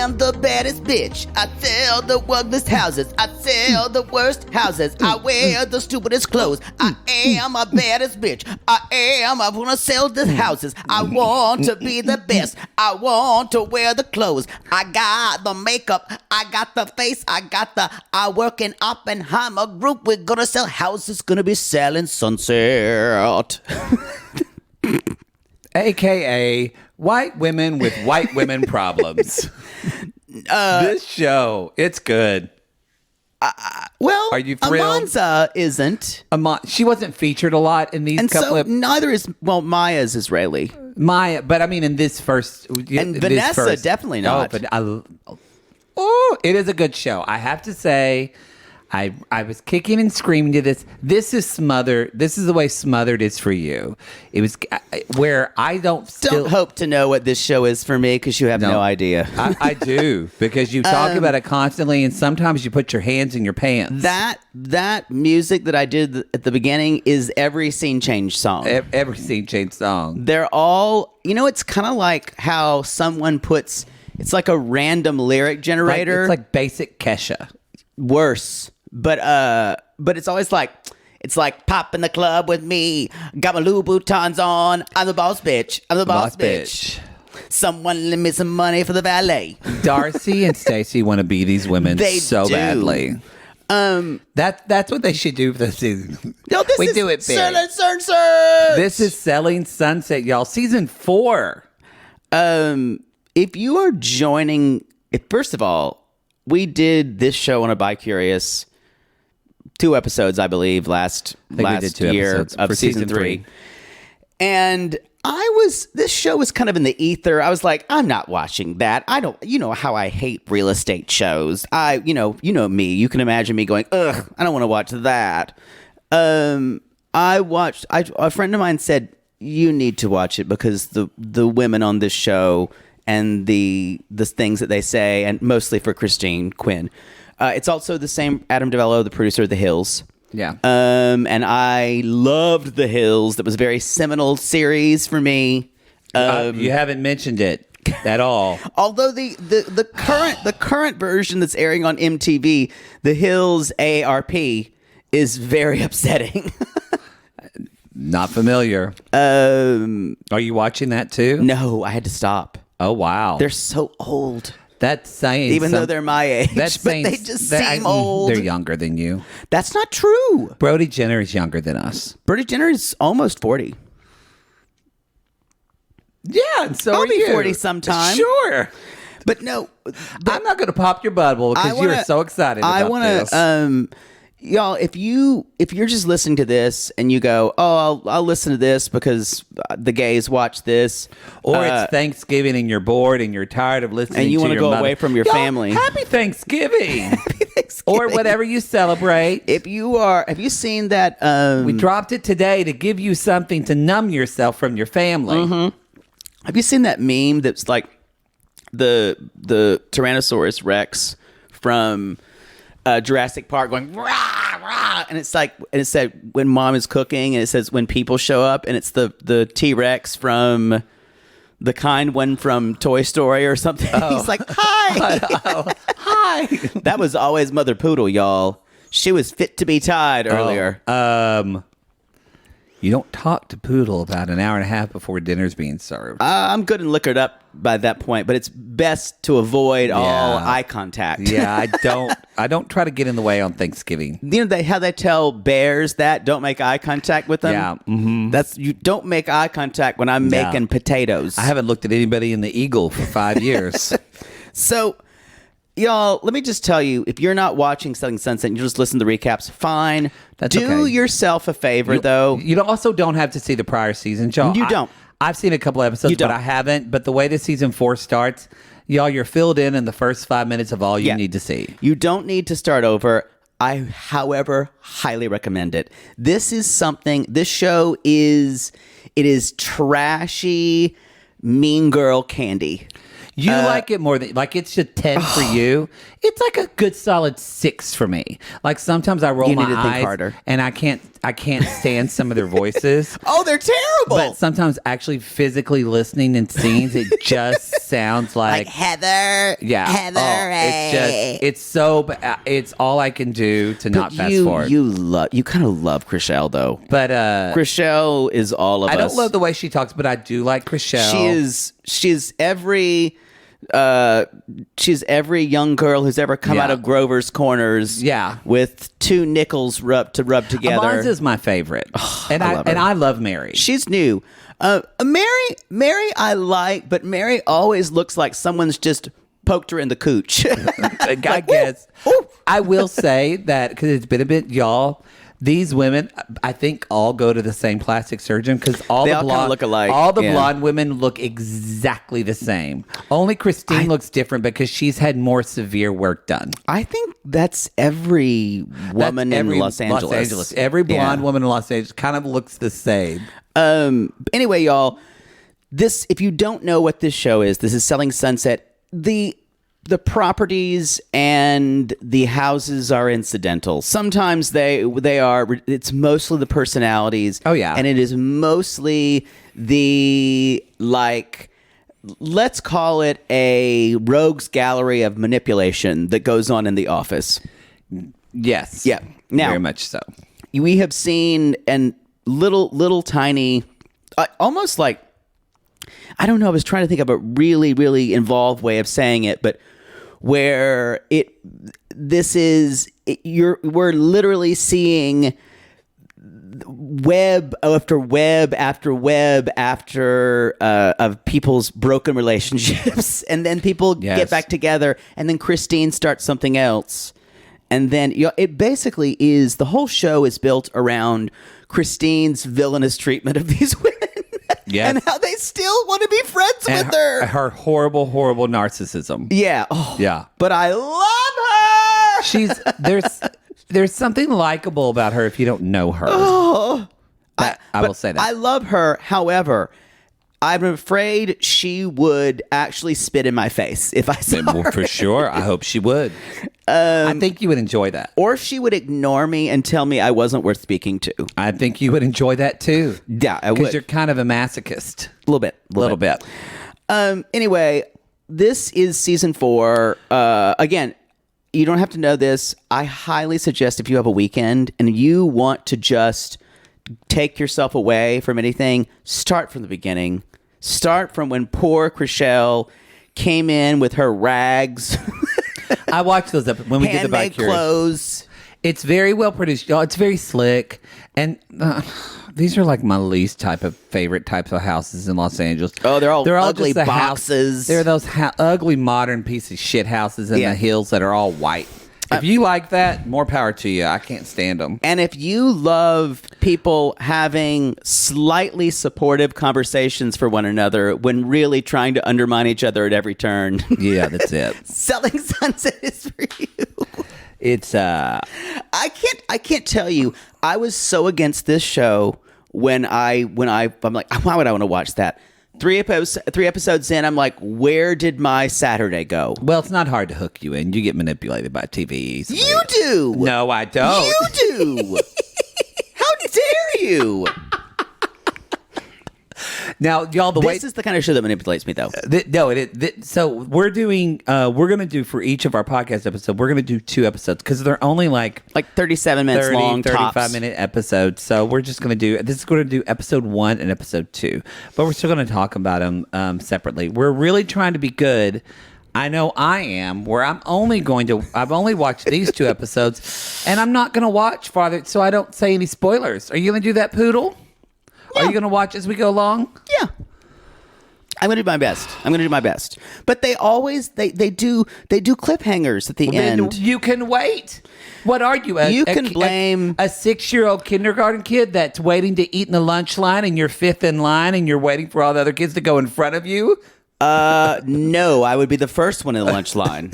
am the baddest bitch. I sell the ugliest houses. I sell the worst houses. I wear the stupidest clothes. I am a baddest bitch. I wanna sell the houses. I want to be the best. I want to wear the clothes. I got the makeup. I got the face. I work in Oppenheimer Group. We're gonna sell houses. Gonna be selling Sunset. AKA white women with white women problems. This show, it's good. Well, are you thrilled? Amanza isn't. She wasn't featured a lot in these neither is, Maya's Israeli. Maya, but I mean in this first. And Vanessa, definitely not. It is a good show. I have to say, I was kicking and screaming to this. This is Smothered. This is the way Smothered is for you. It was where I don't hope to know what this show is for me because you have no idea. I do, because you talk about it constantly, and sometimes you put your hands in your pants. That music that I did at the beginning is every Scene Change song. Every Scene Change song. They're all, it's kind of like how someone puts, it's like a random lyric generator. It's like basic Kesha. Worse. But it's always like, it's like pop in the club with me. Got my Louboutins on. I'm the boss bitch. I'm the boss bitch. Someone lend me some money for the valet. Darcy and Stacey want to be these women so badly. That's what they should do for the season. No, this we is do it big. Selling Sunset. This is Selling Sunset, y'all. Season 4. If you are joining, first of all, we did this show on a Bi-Curious 2 episodes, I believe, last year of season 3. And this show was kind of in the ether. I was like, I'm not watching that. I don't, how I hate real estate shows. You know me. You can imagine me going, ugh, I don't want to watch that. A friend of mine said, you need to watch it because the women on this show and the things that they say, and mostly for Christine Quinn. It's also the same Adam DeVello, the producer of The Hills. Yeah. And I loved The Hills. That was a very seminal series for me. You haven't mentioned it at all. Although the current version that's airing on MTV, The Hills AARP, is very upsetting. Not familiar. Are you watching that too? No, I had to stop. Oh, wow. They're so old. That's saying even though they're my age, but they just seem old. They're younger than you. That's not true. Brody Jenner is younger than us. Brody Jenner is almost 40. Yeah, and so I'll are be you. 40 sometime. Sure. But no. I'm not going to pop your bubble because you're so excited about this. Y'all, if you're just listening to this and you go, oh, I'll listen to this because the gays watch this, or it's Thanksgiving and you're bored and you're tired of listening, and you want to go away from your family. Happy Thanksgiving, happy Thanksgiving, or whatever you celebrate. Have you seen that? We dropped it today to give you something to numb yourself from your family. Mm-hmm. Have you seen that meme that's like the Tyrannosaurus Rex from Jurassic Park going rah rah, and it's like, and it said when mom is cooking, and it says when people show up, and it's the T-Rex from the kind one from Toy Story or something. Oh. He's like, hi. Hi. That was always Mother Poodle, y'all. She was fit to be tied earlier. You don't talk to Poodle about an hour and a half before dinner's being served. I'm good and liquored up by that point, but it's best to avoid all eye contact. Yeah, I don't try to get in the way on Thanksgiving. You know how they tell bears that don't make eye contact with them? Yeah. Mm-hmm. That's, you don't make eye contact when I'm making potatoes. I haven't looked at anybody in the Eagle for 5 years. So, y'all, let me just tell you, if you're not watching Selling Sunset and you just listen to the recaps, fine. That's Do okay. yourself a favor, though. You also don't have to see the prior season, y'all. You don't. I've seen a couple episodes, but I haven't. But the way the season 4 starts, y'all, you're filled in the first 5 minutes of all you need to see. You don't need to start over. I, however, highly recommend it. This show is trashy, mean girl candy. You like it more than, like, it's a 10 for you. It's like a good solid 6 for me. Like, sometimes I roll my eyes harder. And I can't stand some of their voices. Oh, they're terrible. But sometimes actually physically listening in scenes, it just sounds like Heather. Yeah. Heather. It's all I can do to not fast forward. You kind of love Chrishell though. But Chrishell is all of us. I don't love the way she talks, but I do like Chrishell. She's every young girl who's ever come out of Grover's Corners. Yeah. With 2 nickels rubbed together. Alonza's my favorite. I love Mary. She's new. Mary I like, but Mary always looks like someone's just poked her in the cooch. I guess. Ooh. I will say that because it's been a bit, y'all. These women, I think, all go to the same plastic surgeon because all the blonde look alike. All the blonde women look exactly the same. Only Christine looks different because she's had more severe work done. I think that's every woman in Los Angeles. Every blonde woman in Los Angeles kind of looks the same. Anyway, y'all, if you don't know what this show is, this is Selling Sunset. The properties and the houses are incidental. Sometimes they are. It's mostly the personalities. Oh yeah, and it is mostly the let's call it a rogues gallery of manipulation that goes on in the office. Yes. Yeah. Now, very much so. We have seen little tiny, almost like. I don't know. I was trying to think of a really, really involved way of saying it, but where we're literally seeing web after web after web of people's broken relationships, and then people get back together, and then Christine starts something else, and then it basically is the whole show is built around Christine's villainous treatment of these women. Yes. And how they still want to be friends with her. Her horrible, horrible narcissism. Yeah. Oh, yeah. But I love her. There's something likable about her if you don't know her. Oh, I will say that. I love her. However, I'm afraid she would actually spit in my face if I saw her. For sure. I hope she would. I think you would enjoy that. Or she would ignore me and tell me I wasn't worth speaking to. I think you would enjoy that too. Yeah, I would. Because you're kind of a masochist. A little bit. Little bit. Anyway, this is season 4. Again, you don't have to know this. I highly suggest if you have a weekend and you want to just take yourself away from anything, start from the beginning. Start from when poor Chrishell came in with her rags. I watched those up when we did the bike clothes. It's very well produced. It's very slick. And these are like my least favorite types of houses in Los Angeles. Oh, they're all ugly boxes. They're those ugly modern piece of shit houses in the hills that are all white. If you like that, more power to you. I can't stand them. And if you love people having slightly supportive conversations for one another when really trying to undermine each other at every turn. Yeah, that's it. Selling Sunset is for you. It's I can't tell you. I was so against this show when I'm like, why would I want to watch that? 3 episodes in, I'm like, where did my Saturday go? Well, it's not hard to hook you in. You get manipulated by TV. You do. No, I don't. You do. How dare you? Now, y'all, this is the kind of show that manipulates me, though. So we're doing, we're going to do for each of our podcast episodes, we're going to do 2 episodes because they're only like 37 minutes long, 35-minute episodes. So we're just going to do episode 1 and episode 2, but we're still going to talk about them separately. We're really trying to be good. I know I am, where I've only watched these 2 episodes, and I'm not going to watch farther, so I don't say any spoilers. Are you going to do that, Poodle? Yeah. Are you going to watch as we go along? Yeah. I'm going to do my best. But they always they do cliffhangers at the end. You can wait. What are you? You can blame a 6-year-old kindergarten kid that's waiting to eat in the lunch line, and you're 5th in line, and you're waiting for all the other kids to go in front of you? No, I would be the first one in the lunch line.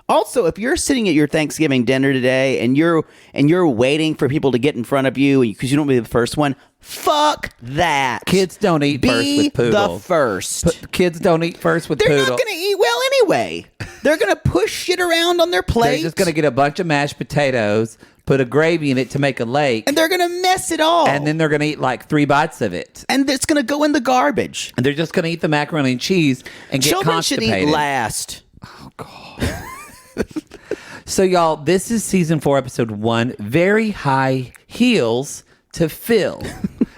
Also, if you're sitting at your Thanksgiving dinner today and you're waiting for people to get in front of you because you don't be the first one, fuck that. Kids don't eat first with Poodle. The first. Kids don't eat first with Poodle. They're not going to eat well anyway. They're going to push shit around on their plate. They're just going to get a bunch of mashed potatoes, put a gravy in it to make a lake. And they're going to mess it all. And then they're going to eat like 3 bites of it. And it's going to go in the garbage. And they're just going to eat the macaroni and cheese and get Children constipated. should eat last. Oh, God. So, y'all, this is season 4, episode 1. Very high heels to fill.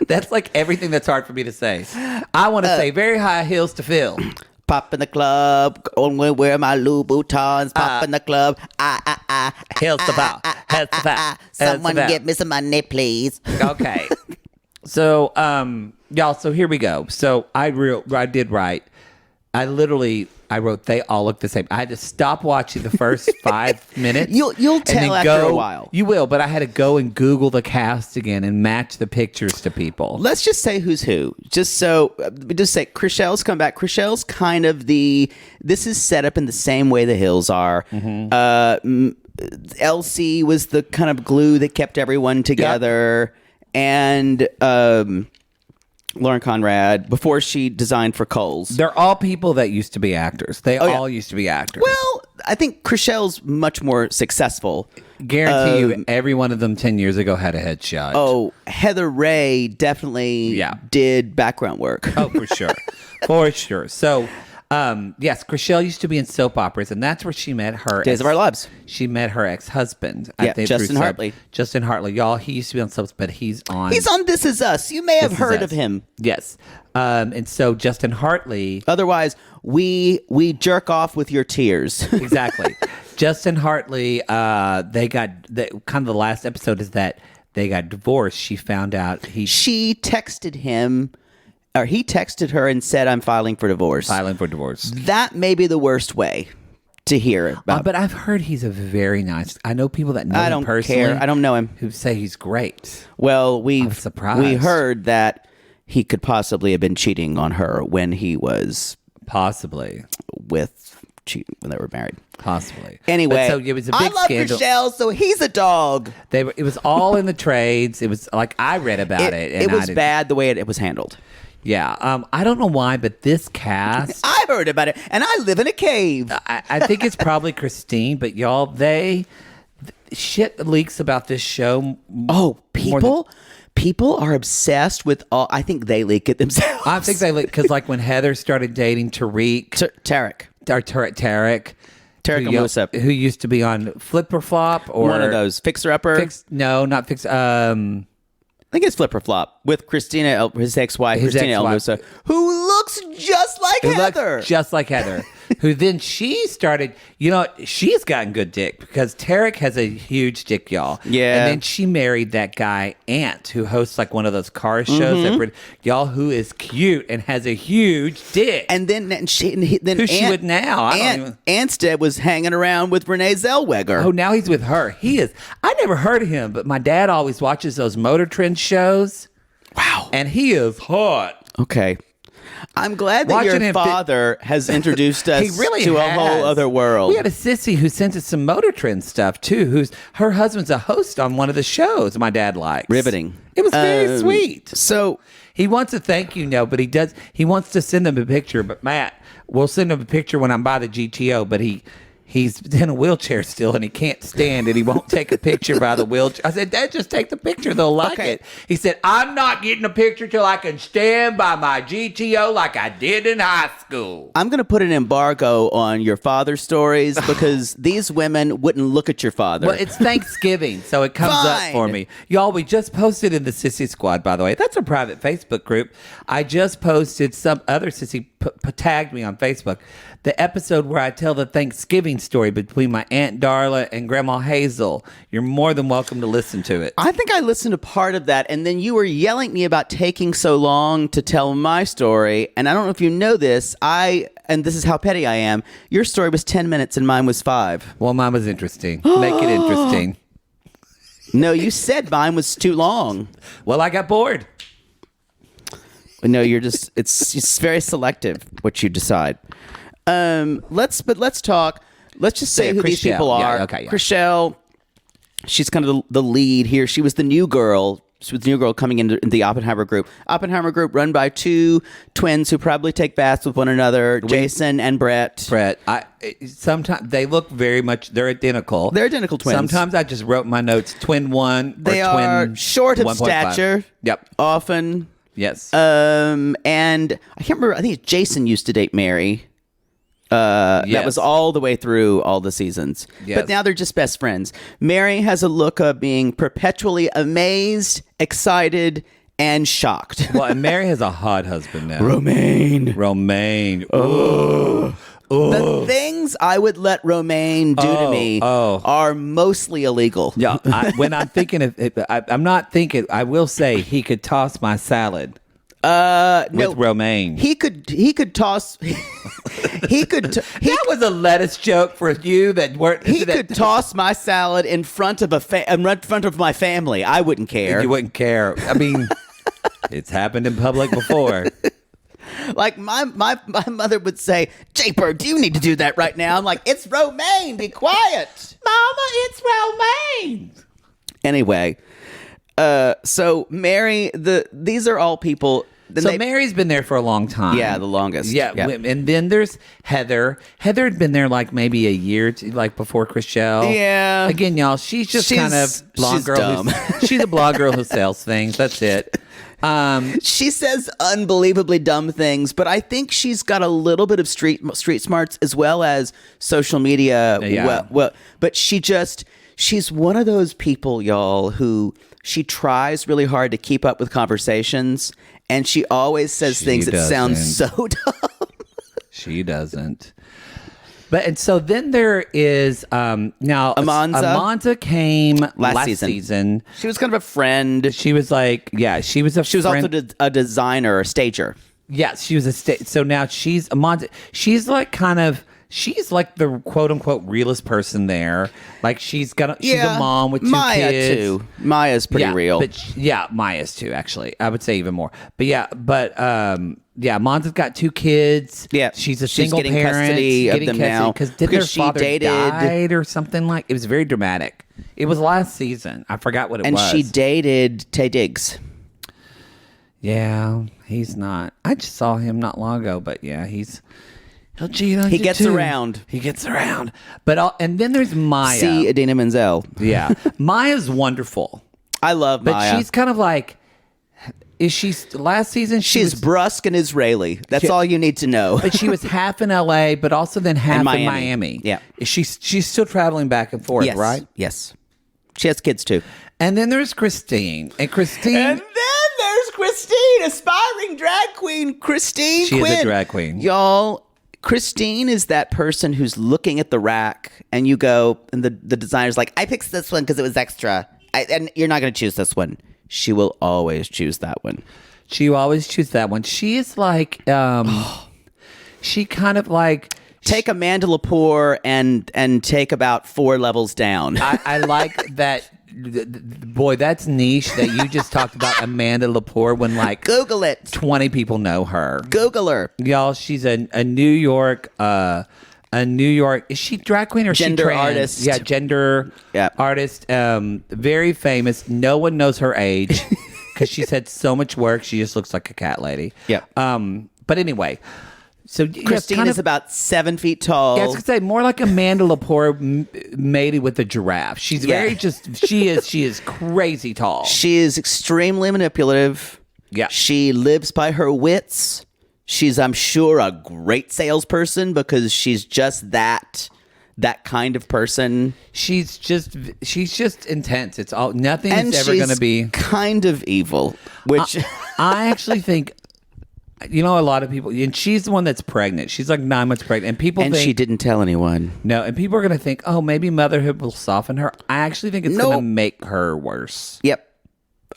That's like everything that's hard for me to say. I want to say very high heels to fill. Pop in the club, only wear my Louboutins. Pop in the club, Heels to fill. Heels to fill. Someone get me some money, please. Okay. So, y'all, so here we go. So I did write. I wrote, they all look the same. I had to stop watching the first 5 minutes. You'll tell after a while. You will, but I had to go and Google the cast again and match the pictures to people. Let's just say who's who. Just say Chrishell's come back. Chrishell's kind of this is set up in the same way the Hills are. Mm-hmm. Elsie was the kind of glue that kept everyone together. Yep. And Lauren Conrad, before she designed for Kohl's. They're all people that used to be actors. They all used to be actors. Well, I think Chrishell's much more successful. Guarantee you, every one of them 10 years ago had a headshot. Oh, Heather Ray definitely did background work. Oh, for sure. For sure. So, yes, Chrishell used to be in soap operas, and that's where she met her Days of Our Lives. She met her ex-husband. Justin Hartley. Justin Hartley. Y'all, he used to be on soaps, but he's on This Is Us. You may have heard of him. Yes. And so Justin Hartley. Otherwise, we jerk off with your tears. Exactly. Justin Hartley, they got, kind of the last episode is that they got divorced. She found out she texted him. Or he texted her and said, I'm filing for divorce. Filing for divorce. That may be the worst way to hear about. But I've heard he's a very nice. I know people that know him personally. I don't care. I don't know him. Who say he's great. Well, we surprised. heard that he could possibly have been cheating on her when he was possibly when they were married. Possibly. Anyway, so it was a big scandal. Chrishell, so he's a dog. It was all in the trades. It was like I read about it. And it was bad the way it was handled. Yeah, I don't know why, but this cast... I heard about it, and I live in a cave. I think it's probably Christine, but y'all, shit leaks about this show. Oh, people are obsessed with all... I think they leak it themselves. I think they leak, because like when Heather started dating Tarek... Tarek and Musa. Who used to be on Flip or Flop, or... One of those. Fixer Upper? No, not Fix... I think it's Flip or Flop with Christina, his ex-wife, Christina El Musa, who looks just like Heather. Just like Heather. Who then she started, she's gotten good dick because Tarek has a huge dick, y'all. Yeah. And then she married that guy, Ant, who hosts like one of those car shows. Y'all, who is cute and has a huge dick. And then who's she with now? Anstead was hanging around with Renee Zellweger. Oh, now he's with her. He is. I never heard of him, but my dad always watches those Motor Trend shows. Wow. And he is hot. Okay. I'm glad that your father has introduced us to a whole other world. We had a sissy who sent us some Motor Trend stuff, too, her husband's a host on one of the shows my dad likes. Riveting. It was very sweet. So he wants to thank you, but he wants to send them a picture. But Matt, we'll send him a picture when I'm by the GTO, but he's in a wheelchair still, and he can't stand it. He won't take a picture by the wheelchair. I said, Dad, just take the picture. They'll like it. He said, I'm not getting a picture till I can stand by my GTO like I did in high school. I'm going to put an embargo on your father's stories because these women wouldn't look at your father. Well, it's Thanksgiving, so it comes up for me. Y'all, we just posted in the Sissy Squad, by the way. That's a private Facebook group. I just posted, some other sissy tagged me on Facebook, the episode where I tell the Thanksgiving story between my Aunt Darla and Grandma Hazel. You're more than welcome to listen to it. I think I listened to part of that, and then you were yelling at me about taking so long to tell my story. And I don't know if you know this, and this is how petty I am, your story was 10 minutes and mine was 5. Well, mine was interesting. Make it interesting. No, you said mine was too long. Well, I got bored. No, it's very selective what you decide. Let's talk. Let's just say who Chrishell. These people are. Yeah, okay, yeah. Chrishell, she's kind of the lead here. She was the new girl. with the new girl coming into the Oppenheimer group. Oppenheimer group run by two twins who probably take baths with one another, Jason and Brett. Sometimes they look very much. They're identical. They're identical twins. Sometimes I just wrote my notes. Twin 1. They or are twin short of 1.5. stature. Yep. Often. Yes. And I can't remember. I think Jason used to date Mary. That was all the way through all the seasons. Yes. But now they're just best friends. Mary has a look of being perpetually amazed, excited, and shocked. Well, and Mary has a hot husband now. Romaine. Oh. The things I would let Romaine do to me are mostly illegal. Yeah. When I'm thinking of it, I'm not thinking. I will say he could toss my salad. With Romaine, he could toss. That was a lettuce joke for you. He could toss my salad in front of my family. I wouldn't care. You wouldn't care. I mean, it's happened in public before. Like my mother would say, "Japer, do you need to do that right now?" I'm like, "It's Romaine. Be quiet, Mama. It's Romaine." Anyway, so Mary, these are all people. Mary's been there for a long time. Yeah, the longest. Yeah, and then there's Heather. Heather had been there like maybe a year, like before Chrishell. Yeah. Again, y'all, she's kind of blonde girl. Dumb. She's a blonde girl who sells things. That's it. She says unbelievably dumb things, but I think she's got a little bit of street smarts as well as social media. Yeah. Well, but she's one of those people, y'all, who she tries really hard to keep up with conversations, and she always says things that sound so dumb. She doesn't. And so then there is now Amanza came last season. She was kind of a friend. She was like, she was also a designer, a stager. Yeah, she was so now she's Amanza. She's like the quote unquote realest person there. Like she's a mom with two Maya kids. Too. Maya's pretty real. But Maya's too, actually. I would say even more. Amanza's got two kids. Yeah, she's a single getting parent. Custody of them now because their father died or something like. It was very dramatic. It was last season. I forgot what it was. And she dated Taye Diggs. Yeah, he's not. I just saw him not long ago, but yeah, he'll cheat on you. He gets around. He gets around. But and then there's Maya. See Idina Menzel. Yeah, Maya's wonderful. I love Maya. But she's kind of like. Is she last season? She's brusque and Israeli. That's all you need to know. But she was half in LA, but also then half in Miami. Yeah, she's still traveling back and forth, right? Yes, she has kids too. And then there's Christine, and then there's Christine, aspiring drag queen. Christine, she is a drag queen, y'all. Christine is that person who's looking at the rack, and you go, and the designer's like, "I picked this one because it was extra," and you're not going to choose this one. She will always choose that one. She always choose that one. She is like, she kind of like take Amanda Lepore and take about 4 levels down. I like that. Boy, that's niche that you just talked about Amanda Lepore when like Google it. 20 people know her. Google her, y'all. She's a New York. Is she drag queen or gender she trans? artist? Yeah, gender artist. Very famous. No one knows her age because she's had so much work. She just looks like a cat lady. Yeah. But anyway, so Christine is about 7 feet tall. Yeah, I was gonna say more like Amanda Lepore mated with a giraffe. She's very she is crazy tall. She is extremely manipulative. Yeah. She lives by her wits. She's, I'm sure, a great salesperson because she's just that kind of person. She's just intense. It's all nothing is ever going to be kind of evil. Which I actually think, a lot of people, and she's the one that's pregnant. She's like 9 months pregnant, and she didn't tell anyone. No, and people are going to think, oh, maybe motherhood will soften her. I actually think it's going to make her worse. Yep,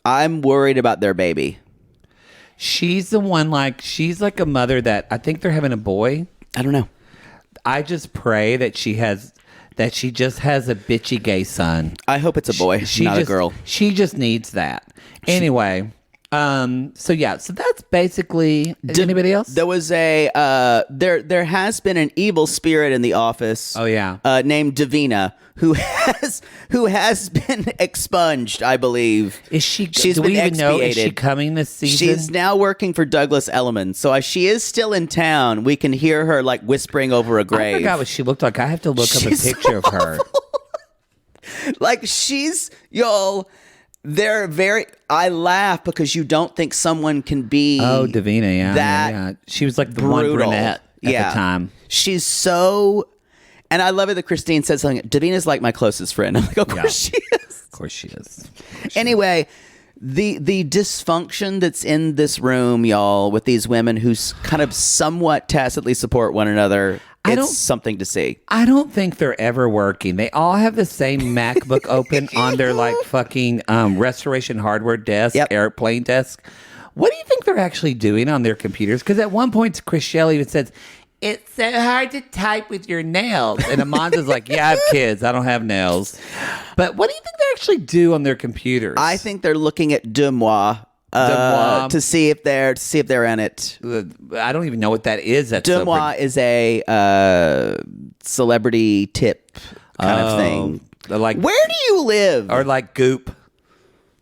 I'm worried about their baby. She's the one, she's like a mother that I think they're having a boy. I don't know. I just pray that she just has a bitchy gay son. I hope it's a boy, not a girl. She just needs that. Anyway. So that's basically. Anybody else? There was a there has been an evil spirit in the office. Oh yeah, named Davina who has been expunged. I believe. Is she? She's do been we even know? Is expiated. she coming this season? She's now working for Douglas Elliman, so she is still in town. We can hear her like whispering over a grave. I forgot what she looked like. I have to look up a picture of her. Like she's y'all. They're very. I laugh because you don't think someone can be. Oh, Davina, yeah, that yeah. She was like the brutal. one brunette at the time. She's so, and I love it that Christine said something. Davina's like my closest friend. I'm like, of course she is. Of course she is. Anyway, the dysfunction that's in this room, y'all, with these women who kind of somewhat tacitly support one another. It's something to see. I don't think they're ever working. They all have the same MacBook open on their like fucking restoration hardware desk, airplane desk. What do you think they're actually doing on their computers? Because at one point, Chrishell even says, "It's so hard to type with your nails." And Amanda's like, "Yeah, I have kids. I don't have nails." But what do you think they actually do on their computers? I think they're looking at Demois. To see if they're in it. I don't even know what that is. Demois is a celebrity tip kind of thing. Like, where do you live? Or like Goop.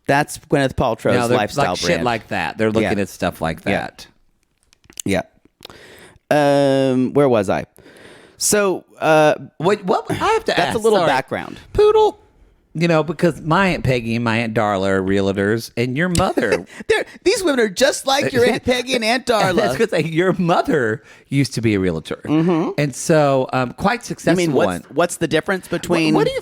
That's Gwyneth Paltrow's lifestyle like brand. Shit like that. They're looking at stuff like that. Yeah. Where was I? So, what I have to ask. That's a little background. Poodle. You know, because my Aunt Peggy and my Aunt Darla are realtors, and your mother... These women are just like your Aunt Peggy and Aunt Darla. That's because your mother used to be a realtor. Mm-hmm. And so, quite successful. I mean, what's the difference between... What do you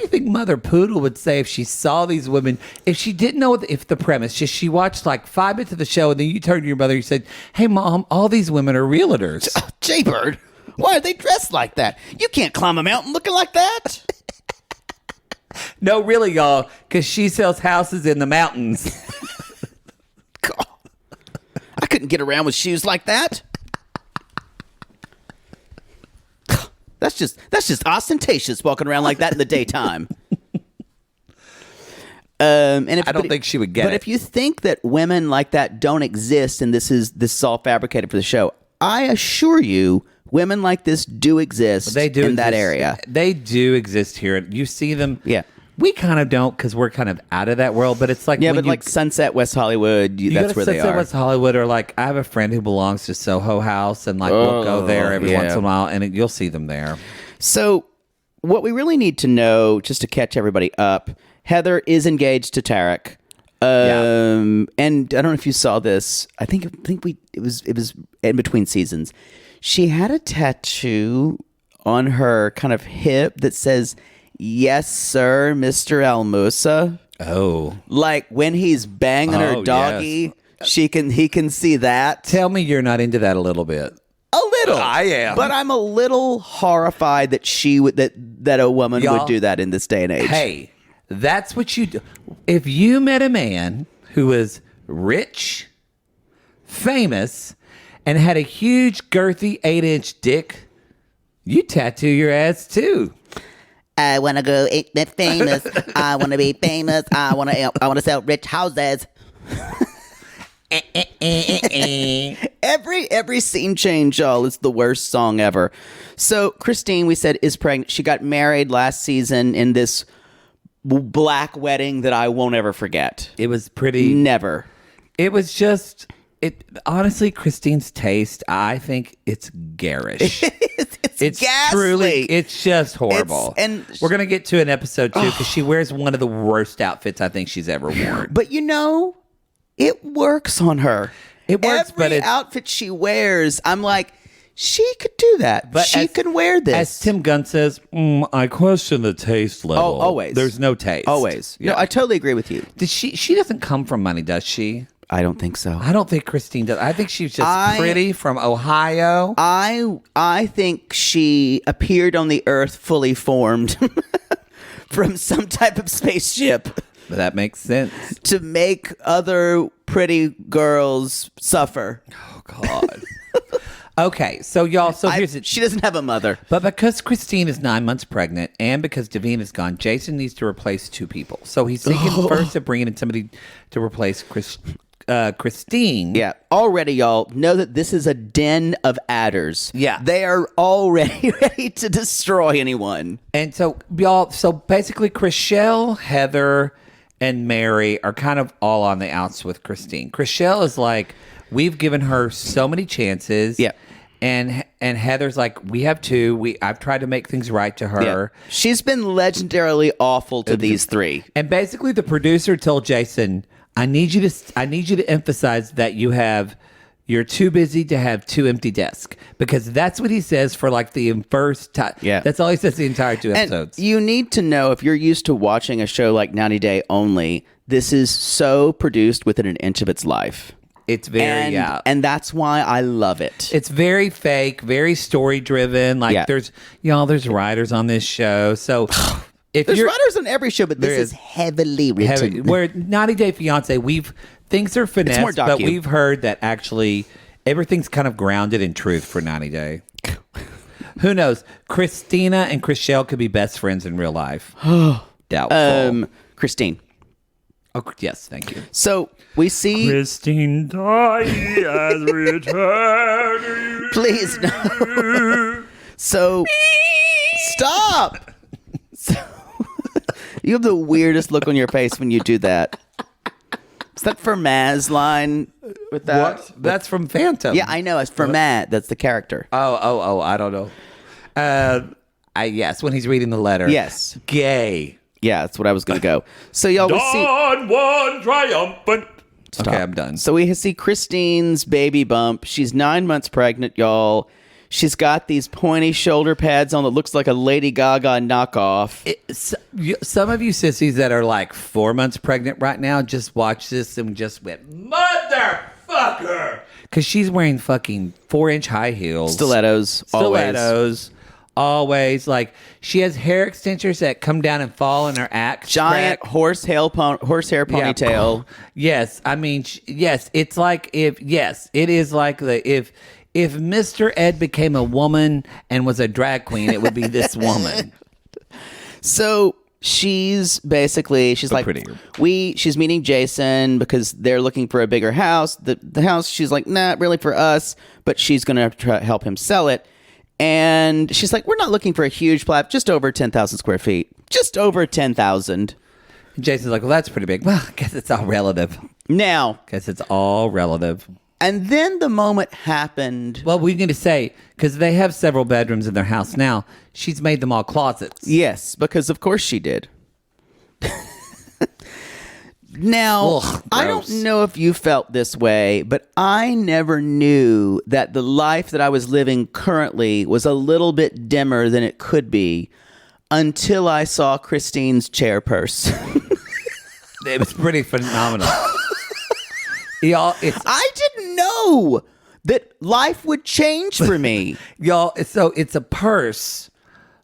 think Mother Poodle would say if she saw these women, if she didn't know if the premise, just she watched like 5 minutes of the show, and then you turned to your mother and you said, "Hey, Mom, all these women are realtors." Jaybird, why are they dressed like that? You can't climb a mountain looking like that. No, really, y'all, because she sells houses in the mountains. God. I couldn't get around with shoes like that. That's just ostentatious walking around like that in the daytime. And I don't think she would get it. But if you think that women like that don't exist, and this is all fabricated for the show, I assure you, women like this do exist that area. They do exist here. You see them. Yeah. We kind of don't because we're kind of out of that world. But it's like like Sunset West Hollywood, that's where they are. Sunset West Hollywood, or like I have a friend who belongs to Soho House, and like we'll go there every once in a while, and you'll see them there. So what we really need to know, just to catch everybody up, Heather is engaged to Tarek. And I don't know if you saw this. I think it was in between seasons. She had a tattoo on her kind of hip that says, "Yes, sir, Mr. Almusa." Oh. Like when he's banging her doggy, he can see that. Tell me you're not into that a little bit. A little. I am. But I'm a little horrified that that a woman would do that in this day and age. Hey, that's what you do. If you met a man who was rich, famous, and had a huge, girthy 8-inch dick, you tattoo your ass too. I want to go famous. I want to be famous. I want to sell rich houses. Every scene change, y'all, is the worst song ever. So Christine, we said, is pregnant. She got married last season in this black wedding that I won't ever forget. It was pretty. Never. It was just. Honestly, Christine's taste, I think it's garish. It's ghastly. Truly, it's just horrible. And we're going to get to an episode 2 because she wears one of the worst outfits I think she's ever worn. But it works on her. It works, but every outfit she wears, I'm like, she could do that. But she can wear this. As Tim Gunn says, I question the taste level. Oh, always. There's no taste. Always. Yeah. No, I totally agree with you. She doesn't come from money, does she? I don't think so. I don't think Christine does. I think she's just pretty from Ohio. I think she appeared on the earth fully formed from some type of spaceship. But that makes sense. To make other pretty girls suffer. Oh, God. Okay, so y'all, she doesn't have a mother. But because Christine is 9 months pregnant and because Davina is gone, Jason needs to replace 2 people. So he's thinking first of bringing in somebody to replace Christine. Yeah. Already, y'all know that this is a den of adders. Yeah. They are already ready to destroy anyone. And so, y'all, so basically, Chrishell, Heather, and Mary are kind of all on the outs with Christine. Chrishell is like, we've given her so many chances. Yeah. And Heather's like, we have two. I've tried to make things right to her. Yeah. She's been legendarily awful to these three. And basically, the producer told Jason, I need you to emphasize that you're too busy to have two empty desks, because that's what he says for like the first time. Yeah. That's all he says the entire 2 episodes. And you need to know, if you're used to watching a show like 90 Day Only, this is so produced within an inch of its life. It's very, and that's why I love it. It's very fake, very story driven. Like there's writers on this show. So if there's writers on every show, but this is heavily written. Where 90 Day Fiance, things are finessed, but we've heard that actually everything's kind of grounded in truth for 90 Day. Who knows? Christina and Chrishell could be best friends in real life. Doubtful. Christine. Oh, yes, thank you. So we see Christine has returned. Please no. So stop. So, you have the weirdest look on your face when you do that. Is that Fermat's line with that? What? That's from Phantom. Yeah, I know. It's Fermat. That's the character. Oh, I don't know. Yes, when he's reading the letter. Yes. Gay. Yeah, that's what I was going to go. So y'all will see. Don Juan triumphant. Stop. Okay, I'm done. So we see Christine's baby bump. She's 9 months pregnant, y'all. She's got these pointy shoulder pads on that looks like a Lady Gaga knockoff. Some of you sissies that are like 4 months pregnant right now, just watch this and just went, motherfucker! Because she's wearing fucking 4-inch high heels. Stilettos. Always. Like, she has hair extensions that come down and fall in her axe. Giant horsehair ponytail. Yes. I mean, yes. It's like it is like if Mr. Ed became a woman and was a drag queen, it would be this woman. So she's like, she's meeting Jason because they're looking for a bigger house. The house, she's like, not really for us, but she's going to try to help him sell it. And she's like, we're not looking for a huge plat, just over 10,000 square feet. Just over 10,000. Jason's like, well, that's pretty big. Well, I guess it's all relative. And then the moment happened. Well, we need to say, because they have several bedrooms in their house now, she's made them all closets. Yes, because of course she did. Now, I don't know if you felt this way, but I never knew that the life that I was living currently was a little bit dimmer than it could be until I saw Christine's chair purse. It was pretty phenomenal. I didn't know that life would change for me. Y'all, so it's a purse.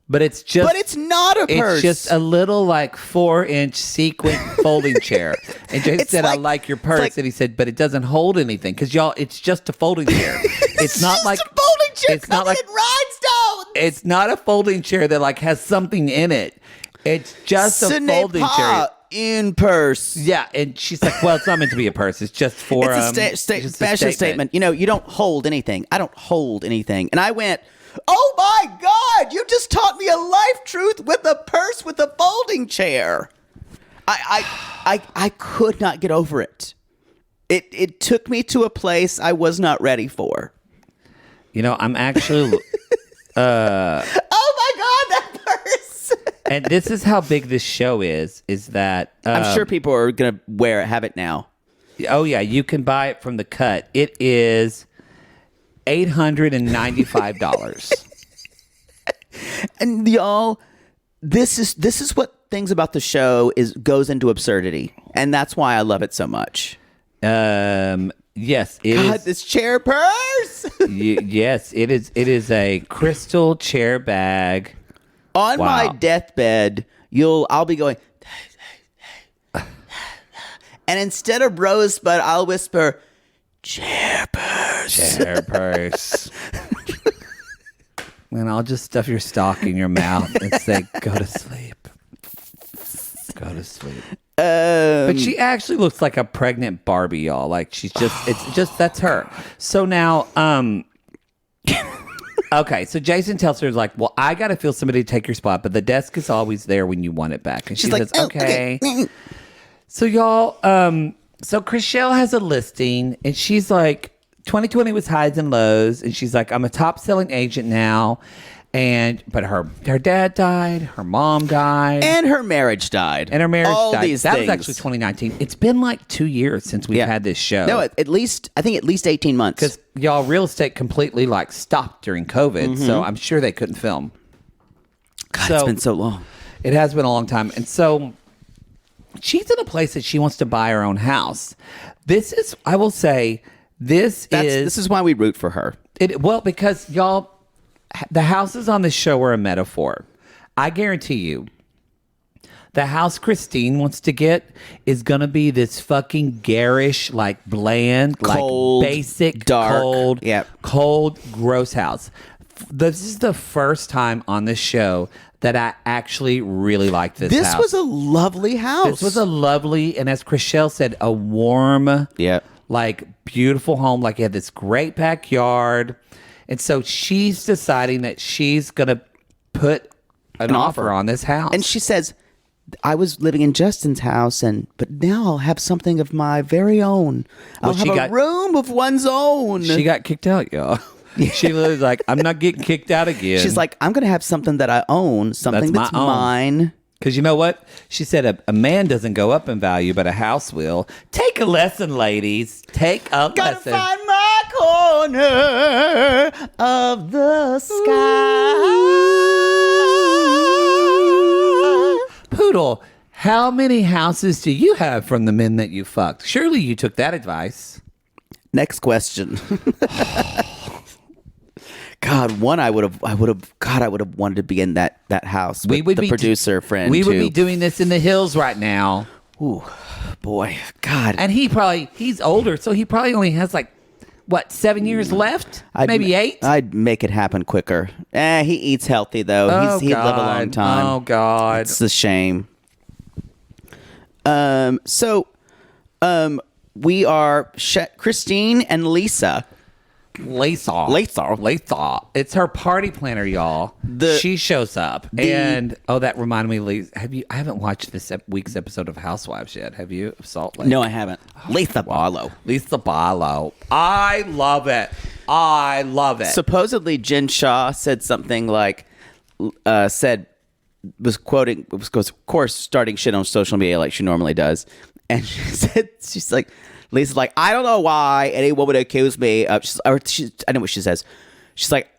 But it's not a purse. It's just a little like 4-inch sequin folding chair. And Jason said, I like your purse. And he said, but it doesn't hold anything. Because y'all, it's just a folding chair. It's not like a folding chair. It's not like rhinestones. It's not a folding chair that like has something in it. It's just a folding chair. In purse. Yeah, and she's like, well, it's not meant to be a purse. It's just for it's a fashion statement. You know, you don't hold anything. I don't hold anything. And I went, oh my God, you just taught me a life truth with a purse with a folding chair. I could not get over it. It took me to a place I was not ready for. You know, I'm actually oh my God, that purse. And this is how big this show is that I'm sure people are gonna have it now. Oh yeah, you can buy it from the cut. It is $895. And y'all, this is what things about the show goes into absurdity, and that's why I love it so much. Yes, it God, is. This chair purse. Yes, it is. It is a crystal chair bag. On my deathbed, I'll be going, and instead of rosebud, I'll whisper, chair purse. Chair purse. And I'll just stuff your stock in your mouth and say, go to sleep. Go to sleep. But she actually looks like a pregnant Barbie, y'all. Like she's just, it's just, that's her. So now, okay, so Jason tells her, like, well, I got to feel somebody to take your spot, but the desk is always there when you want it back. And she says, okay. So y'all, so Chrishell has a listing, and she's like, 2020 was highs and lows, and she's like, I'm a top-selling agent now. But her dad died, her mom died, and her marriage died, All died. That was actually 2019. It's been like 2 years since we've had this show. No, I think at least 18 months. Because y'all, real estate completely like stopped during COVID, so I'm sure they couldn't film. God, it's been so long. It has been a long time, and so she's in a place that she wants to buy her own house. This is, I will say, this is why we root for her. Because y'all. The houses on this show are a metaphor. I guarantee you, the house Christine wants to get is going to be this fucking garish, like bland, cold, like basic, dark, cold, gross house. This is the first time on this show that I actually really like this house. This was a lovely house. This was a lovely, and as Chrishell said, a warm, like beautiful home. Like it had this great backyard. And so she's deciding that she's going to put an offer on this house. And she says, I was living in Justin's house, but now I'll have something of my very own. I'll have a room of one's own. She got kicked out, y'all. She was like, I'm not getting kicked out again. She's like, I'm going to have something that I own, something that's mine. Because you know what? She said a man doesn't go up in value, but a house will. Take a lesson, ladies. Take a lesson. Gotta find my corner of the sky. Poodle, how many houses do you have from the men that you fucked? Surely you took that advice. Next question. God, I would have wanted to be in that house with the producer friend. We would be doing this in the hills right now. Ooh, boy, God. And he's older, so he probably only has like, what, 7 years left? Maybe 8? I'd make it happen quicker. He eats healthy, though. He'd live a long time. Oh, God. It's a shame. We are Christine and Lisa. Lisa. It's her party planner, y'all. She shows up. And that reminded me, Lisa, I haven't watched this week's episode of Housewives yet. Have you? Of Salt Lake? No, I haven't. Lisa Barlow. I love it. Supposedly Jen Shaw said something like, was quoting, of course, starting shit on social media like she normally does. And she's like, Lisa's like, I don't know why anyone would accuse me of, I know what she says. She's like,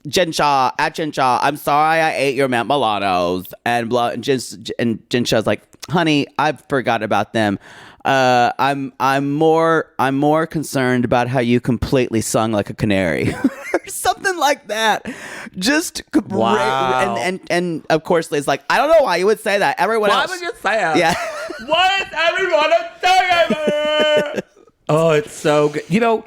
Jen Shaw, I'm sorry I ate your Mount Milanos. And blah, and Jen Shaw's like, honey, I've forgotten about them. I'm more concerned about how you completely sung like a canary. Or something like that. Just wow. And of course Lisa's like, I don't know why you would say that. Everyone else. Why would you say that? Yeah. Why is everyone saying that? Oh, it's so good. You know,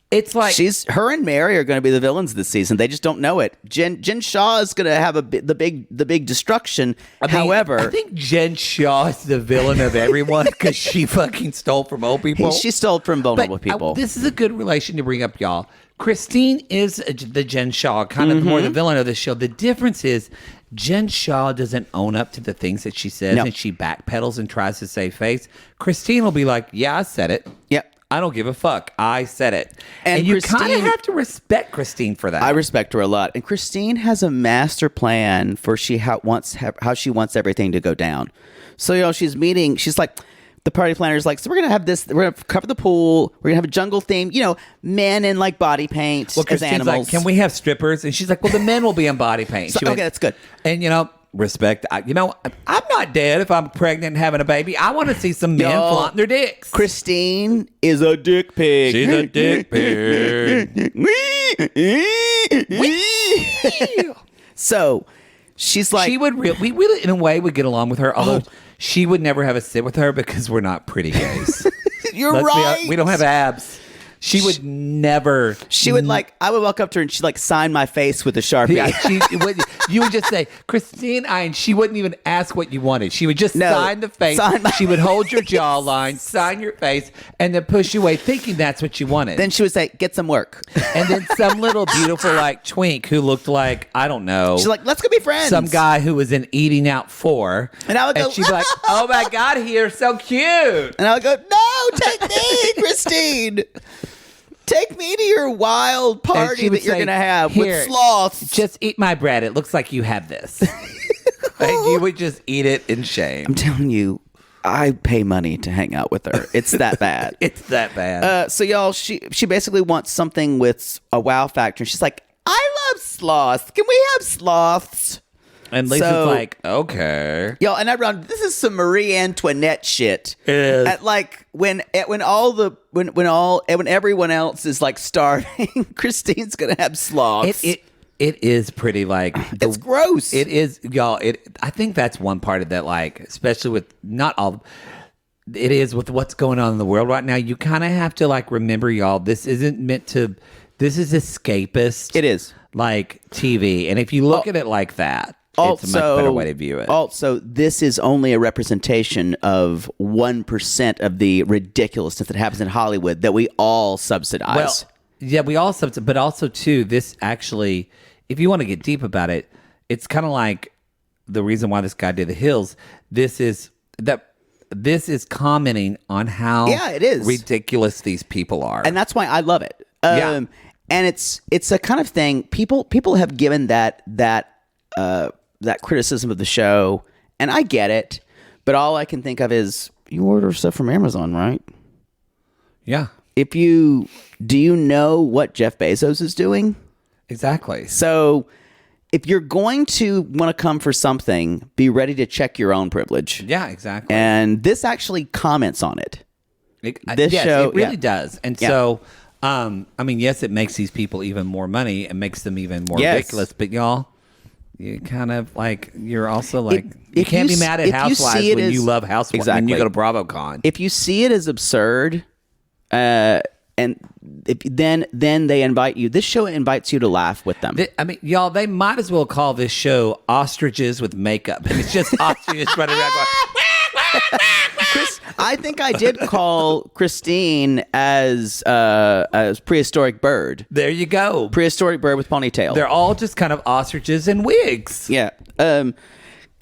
it's like her and Mary are going to be the villains this season. They just don't know it. Jen Shaw is going to have the big destruction. However, I think Jen Shaw is the villain of everyone because she fucking stole from old people. She stole from vulnerable people. This is a good relation to bring up, y'all. Christine is the Jen Shaw, kind of more the villain of the show. The difference is Jen Shaw doesn't own up to the things that she says, and she backpedals and tries to save face. Christine will be like, yeah, I said it. Yep. I don't give a fuck. I said it. And you kind of have to respect Christine for that. I respect her a lot. And Christine has a master plan for how she wants everything to go down. So, she's like, the party planner's like, so we're going to have this, we're going to cover the pool, we're going to have a jungle theme, men in like body paint as animals. Like, can we have strippers? And she's like, well, the men will be in body paint. Okay, that's good. And, respect. I'm not dead if I'm pregnant and having a baby. I want to see some men flaunting their dicks. Christine is a dick pig. She's a dick pig. So she's like, we really in a way would get along with her, although she would never have a sit with her because we're not pretty gays. You're right. We don't have abs. She would never. She would I would walk up to her and she'd sign my face with a Sharpie. Yeah, you would just say, Christine, and she wouldn't even ask what you wanted. She would just sign the face. She would hold your jawline, sign your face, and then push you away thinking that's what you wanted. Then she would say, get some work. And then some little beautiful twink who looked like, I don't know. She's like, let's go be friends. Some guy who was in Eating Out 4. And I would go, she'd be like, oh my God, you're so cute. And I would go, no, take me, Christine. Take me to your wild party that you're going to have with sloths. Just eat my bread. It looks like you have this. And you would just eat it in shame. I'm telling you, I pay money to hang out with her. It's that bad. It's that bad. So y'all, she basically wants something with a wow factor. She's like, I love sloths. Can we have sloths? And Lisa's like, okay. Y'all, and I run, this is some Marie Antoinette shit. It is. At when everyone else is starving, Christine's gonna have sloths. It is pretty it's gross. It is, y'all. I think that's one part of that, especially with not all. It is with what's going on in the world right now. You kind of have to remember, y'all. This isn't meant to. This is escapist. It is TV, and if you look at it like that. It's a much better way to view it. Also, this is only a representation of 1% of the ridiculousness that happens in Hollywood that we all subsidize. Well, yeah, we all subsidize, but also, too, this actually, if you want to get deep about it, it's kind of like the reason why this guy did The Hills. This is commenting on how it is. ridiculous these people are. And that's why I love it. And it's a kind of thing, people have given that criticism of the show, and I get it, but all I can think of is you order stuff from Amazon, right? Yeah. Do you know what Jeff Bezos is doing? Exactly. So if you're going to want to come for something, be ready to check your own privilege. Yeah, exactly. And this actually comments on it. Show, it really does. And so, yes, it makes these people even more money and makes them even more ridiculous, but y'all, you kind of you're also you can't be mad at Housewives when you love Housewives. Exactly. When you go to BravoCon. If you see it as absurd, then they invite you. This show invites you to laugh with them. Y'all, they might as well call this show Ostriches with Makeup, and it's just ostriches running around going. I think I did call Christine as prehistoric bird. There you go. Prehistoric bird with ponytail. They're all just kind of ostriches and wigs. Yeah. God,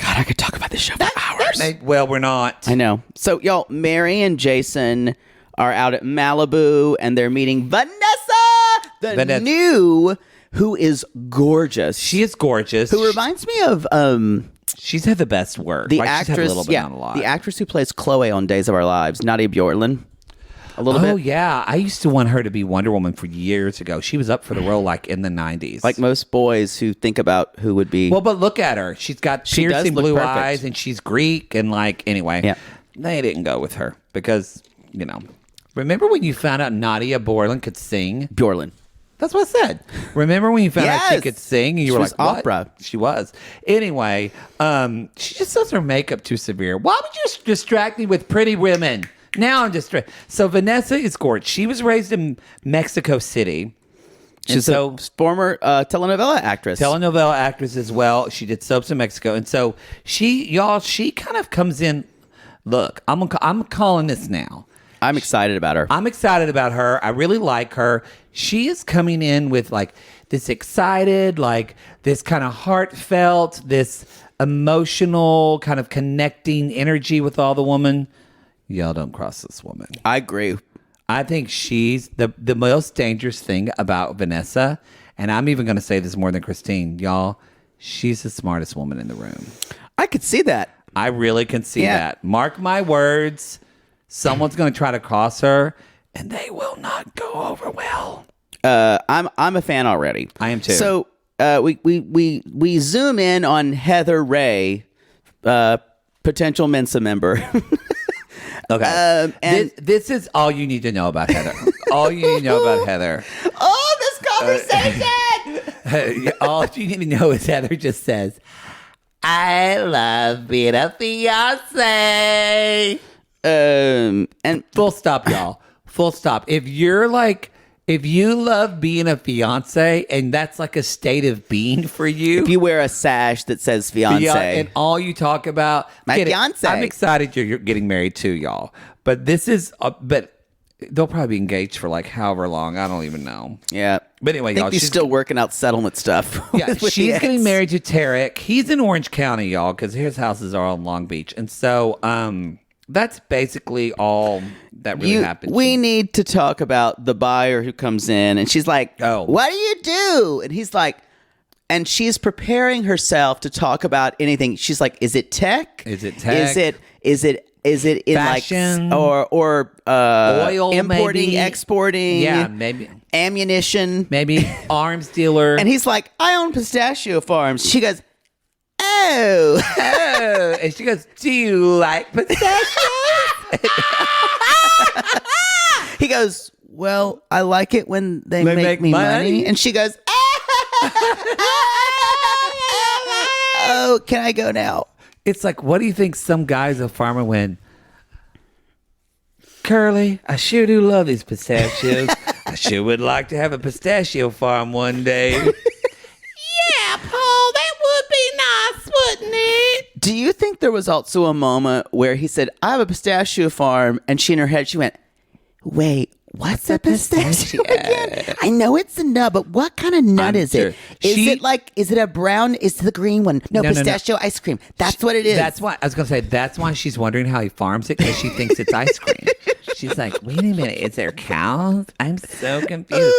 I could talk about this show for hours. Well, we're not. I know. So, y'all, Mary and Jason are out at Malibu, and they're meeting Vanessa, new, who is gorgeous. She is gorgeous. Who reminds me of... she's had the best work. The actress, the actress who plays Chloe on Days of Our Lives, Nadia Bjorlin. A little bit. Oh yeah, I used to want her to be Wonder Woman for years ago. She was up for the role in the 90s. Like most boys who think about who would be. Well, but look at her. She's got piercing blue eyes, and she's Greek, and anyway. Yeah. They didn't go with her because Remember when you found out Nadia Bjorlin could sing? Bjorlin. That's what I said. Remember when you found out she could sing? And you were like, what? Opera. She was. Anyway, she just does her makeup too severe. Why would you distract me with pretty women? Now I'm distracted. So Vanessa is gorgeous. She was raised in Mexico City. She's a former telenovela actress. Telenovela actress as well. She did soaps in Mexico. And so she kind of comes in. Look, I'm calling this now. I'm excited about her. I'm excited about her. I really like her. She is coming in with this excited, this kind of heartfelt, this emotional kind of connecting energy with all the woman. Y'all don't cross this woman. I agree. I think she's the most dangerous thing about Vanessa. And I'm even going to say this more than Christine. Y'all, she's the smartest woman in the room. I could see that. I really can see that. Mark my words. Someone's going to try to cross her, and they will not go over well. I'm a fan already. I am too. So we zoom in on Heather Ray, potential Mensa member. Okay. And this is all you need to know about Heather. All you need to know about Heather. Oh, this conversation! All you need to know is Heather just says, "I love being a fiance." And full stop, y'all. Full stop. If you love being a fiance and that's like a state of being for you. If you wear a sash that says fiance. And all you talk about. My fiance. I'm excited you're getting married too, y'all. But this is, but they'll probably be engaged for like however long. I don't even know. Yeah. But anyway, I think y'all. She's still working out settlement stuff. Yeah, she's getting married to Tarek. He's in Orange County, y'all, because his houses are on Long Beach. And so that's basically all that really happened. We need to talk about the buyer who comes in and she's like, oh, what do you do? And he's like, and she's preparing herself to talk about anything. She's like, is it tech? Is it tech? Is it in fashion? Like or oil, importing, maybe? Exporting? Yeah, maybe ammunition, maybe arms dealer. And he's like, I own pistachio farms. She goes, oh, and she goes, do you like pistachios? He goes, well, I like it when they make me money. And she goes, oh, can I go now? It's like, what do you think some guy's a farmer when, Curly, I sure do love these pistachios. I sure would like to have a pistachio farm one day. Yeah, Paul, that would be nice, wouldn't it? Do you think there was also a moment where he said, I have a pistachio farm, and she in her head, she went, wait, what's a pistachio again? I know it's a nut, but what kind of nut is it? Is it a brown? Is it the green one? No, pistachio ice cream. That's what it is. That's why I was gonna say. That's why she's wondering how he farms it, because she thinks it's ice cream. She's like, wait a minute, is there cows? I'm so confused.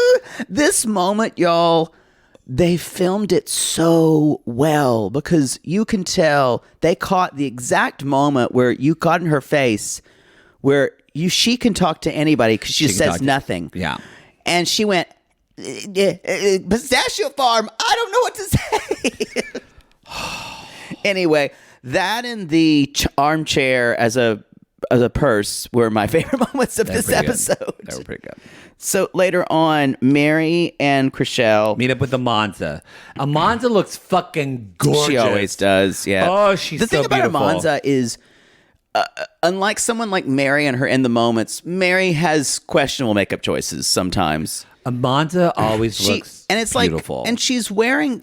This moment, y'all, they filmed it so well because you can tell they caught the exact moment where you got in her face where she can talk to anybody because she just says nothing. Yeah. And she went, pistachio farm, I don't know what to say. Anyway, that and the armchair as a purse were my favorite moments of this episode. They were pretty good. So later on, Mary and Chrishell meet up with Amanza. Amanza looks fucking gorgeous. She always does, yeah. Oh, she's so beautiful. The thing about Amanza is, unlike someone like Mary and her in the moments, Mary has questionable makeup choices sometimes. Amanza always looks beautiful. And she's wearing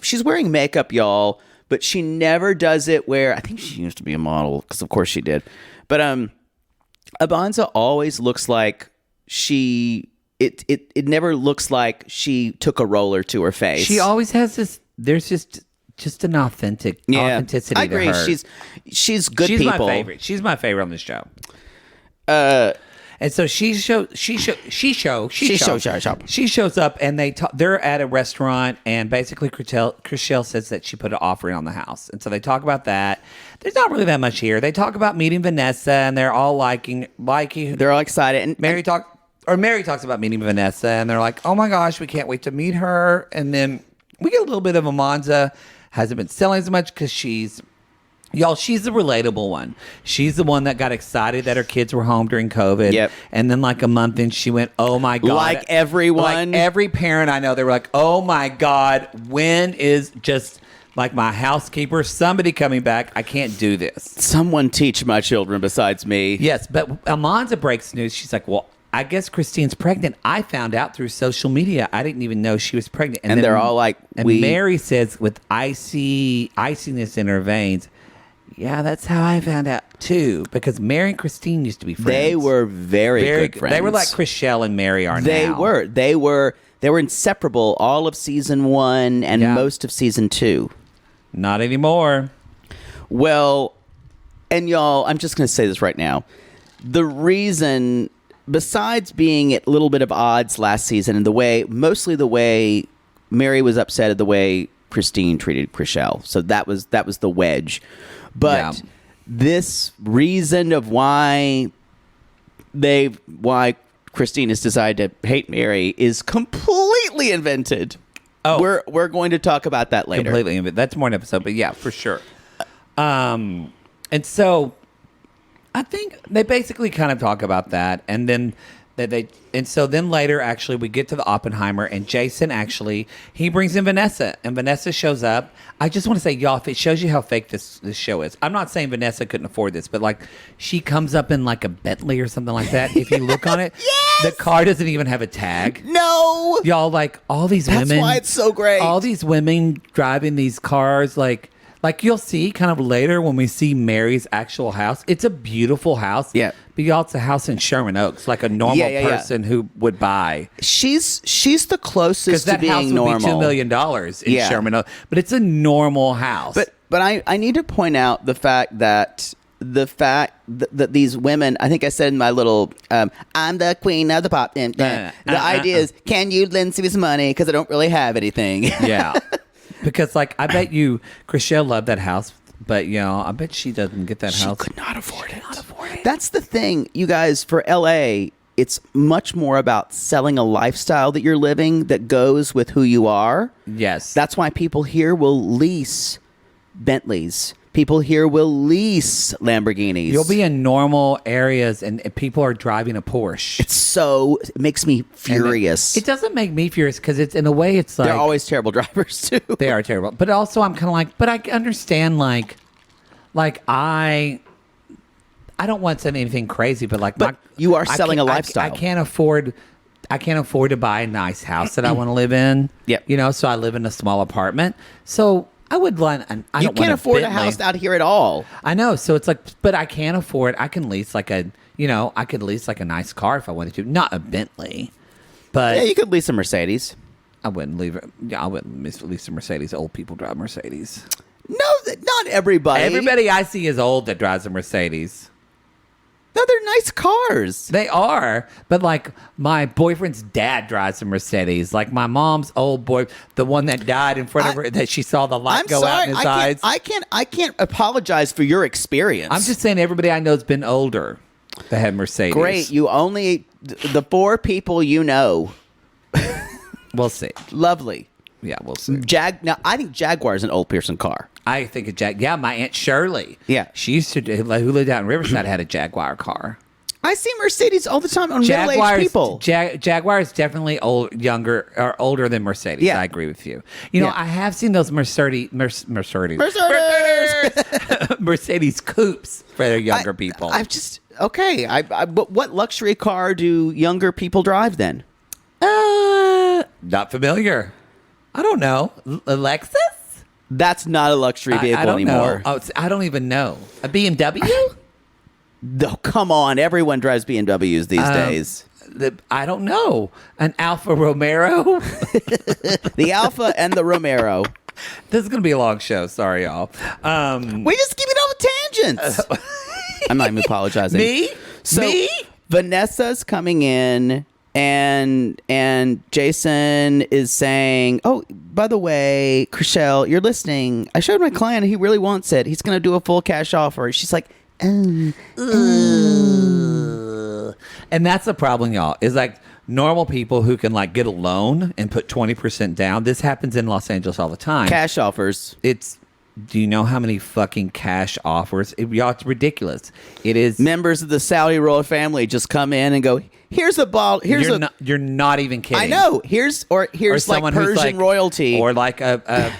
makeup, y'all, but she never does it where, I think she used to be a model, because of course she did. But Amanza always looks like it never looks like she took a roller to her face. She always has this, there's just an authenticity I agree. to her. She's good people. She's my favorite. She's my favorite on this show. And so she shows up, and they're at a restaurant, and basically Chrishell says that she put an offering on the house, and so they talk about that. There's not really that much here. They talk about meeting Vanessa, and they're all liking. They're all excited, and Mary talks about meeting Vanessa, and they're like, "Oh my gosh, we can't wait to meet her." And then we get a little bit of Amanza hasn't been selling as much because she's the relatable one. She's the one that got excited that her kids were home during COVID. Yep. And then like a month in, she went, oh my God. Like everyone. Like every parent I know, they were like, oh my God, when is just like my housekeeper, somebody coming back? I can't do this. Someone teach my children besides me. Yes, but Amanza breaks news. She's like, well, I guess Christine's pregnant. I found out through social media. I didn't even know she was pregnant. And they're all like, Mary says with iciness in her veins, yeah, that's how I found out too. Because Mary and Christine used to be friends. They were very good friends. They were like Chrishell and Mary are now. They were inseparable all of season 1 and most of season 2. Not anymore. Well, and y'all, I'm just going to say this right now. The reason, besides being at a little bit of odds last season and mostly the way Mary was upset at the way Christine treated Chrishell. So that was the wedge. But this reason of why Christine has decided to hate Mary is completely invented. Oh, we're going to talk about that later. Completely invented. That's more an episode, but yeah, for sure. And so I think they basically kind of talk about that, and then And so then later, actually, we get to the Oppenheimer, and Jason actually, he brings in Vanessa, and Vanessa shows up. I just want to say, y'all, if it shows you how fake this show is, I'm not saying Vanessa couldn't afford this, but like, she comes up in like a Bentley or something like that. If you look on it, Yes! the car doesn't even have a tag. No, Y'all, like, all these women. that's why it's so great. All these women driving these cars, like you'll see kind of later when we see Mary's actual house. It's a beautiful house. Yeah. But y'all, it's a house in Sherman Oaks, like a normal person who would buy. She's the closest to being house would normal. be $2 million in Sherman Oaks. But it's a normal house. But I need to point out the fact that these women, I think I said in my little, I'm the queen of the pop. The idea is, can you lend me some money? Because I don't really have anything. Yeah. Because, like, I bet you, Chrishell loved that house, but, you know, I bet she doesn't get that house. She could not afford it. That's the thing, you guys, for LA, it's much more about selling a lifestyle that you're living that goes with who you are. Yes. That's why people here will lease Bentleys. People here will lease Lamborghinis. You'll be in normal areas and people are driving a Porsche. It makes me furious. It doesn't make me furious because it's, in a way, it's like... They're always terrible drivers, too. They are terrible. But also, I'm kind of like, but I understand, like I don't want to say anything crazy, but like... But you are selling a lifestyle. I can't afford to buy a nice house that I want to live in. Yep. You know, so I live in a small apartment. So... I would want. You can't afford a house out here at all. I know, so it's like, but I can't afford. I can lease like a, I could lease like a nice car if I wanted to, not a Bentley, but yeah, you could lease a Mercedes. I wouldn't leave it. Yeah, I wouldn't lease a Mercedes. Old people drive Mercedes. No, not everybody. Everybody I see is old that drives a Mercedes. No, they're nice cars. They are, but like my boyfriend's dad drives a Mercedes. Like my mom's old boy, the one that died in front of her, that she saw the light go out in his eyes. I can't apologize for your experience. I'm just saying everybody I know has been older that had Mercedes. Great, you only the 4 people you know. We'll see. Lovely. Yeah, we'll see. Now, I think Jaguar is an old person car. I think yeah, my Aunt Shirley. Yeah. She used to, who lived out in Riverside, had a Jaguar car. I see Mercedes all the time on middle-aged people. Jaguar is definitely older than Mercedes. Yeah. I agree with you. You know, I have seen those Mercedes coupes for their younger people. I've just okay. But what luxury car do younger people drive then? Not familiar. I don't know. A Lexus? That's not a luxury vehicle I don't anymore. know. I don't even know. A BMW? No, come on. Everyone drives BMWs these days. I don't know. An Alfa Romero? The Alfa and the Romero. This is going to be a long show. Sorry, y'all. We just keep it on tangents. I'm not even apologizing. Me? Vanessa's coming in. And Jason is saying, oh, by the way, Chrishell, you're listening. I showed my client. He really wants it. He's going to do a full cash offer. She's like, And that's the problem, y'all, is like normal people who can like get a loan and put 20% down. This happens in Los Angeles all the time. Cash offers. Do you know how many fucking cash offers? Y'all, it's ridiculous. It is. Members of the Saudi royal family just come in and go, here's a ball. You're not even kidding. I know. Here's like Persian royalty. Or like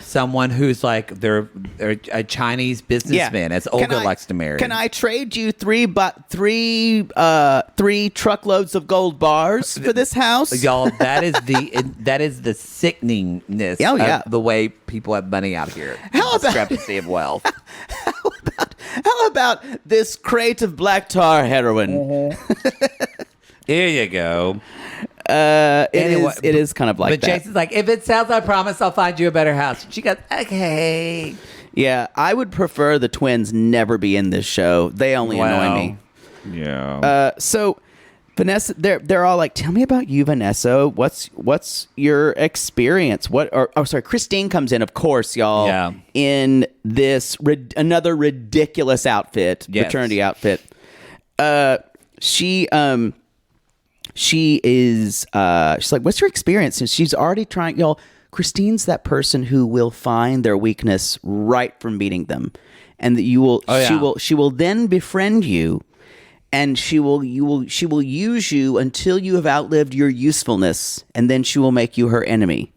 someone who's like they're a Chinese businessman, as Olga likes to marry. Can I trade you three truckloads of gold bars for this house? Y'all, that is the sickeningness of the way people have money out here. How about discrepancy of wealth? How about this crate of black tar heroin? Here you go. It is kind of like that. But Jason's like, if it sells, I promise I'll find you a better house. And she goes, okay. Yeah, I would prefer the twins never be in this show. They only annoy me. Yeah. So Vanessa, they're all like, tell me about you, Vanessa. What's your experience? Christine comes in, of course, y'all. Yeah. In this another ridiculous outfit, maternity outfit. She's like, what's your experience? And she's already trying, y'all. Christine's that person who will find their weakness right from meeting them, and that you will. She will then befriend you. and she will use you until you have outlived your usefulness, and then she will make you her enemy.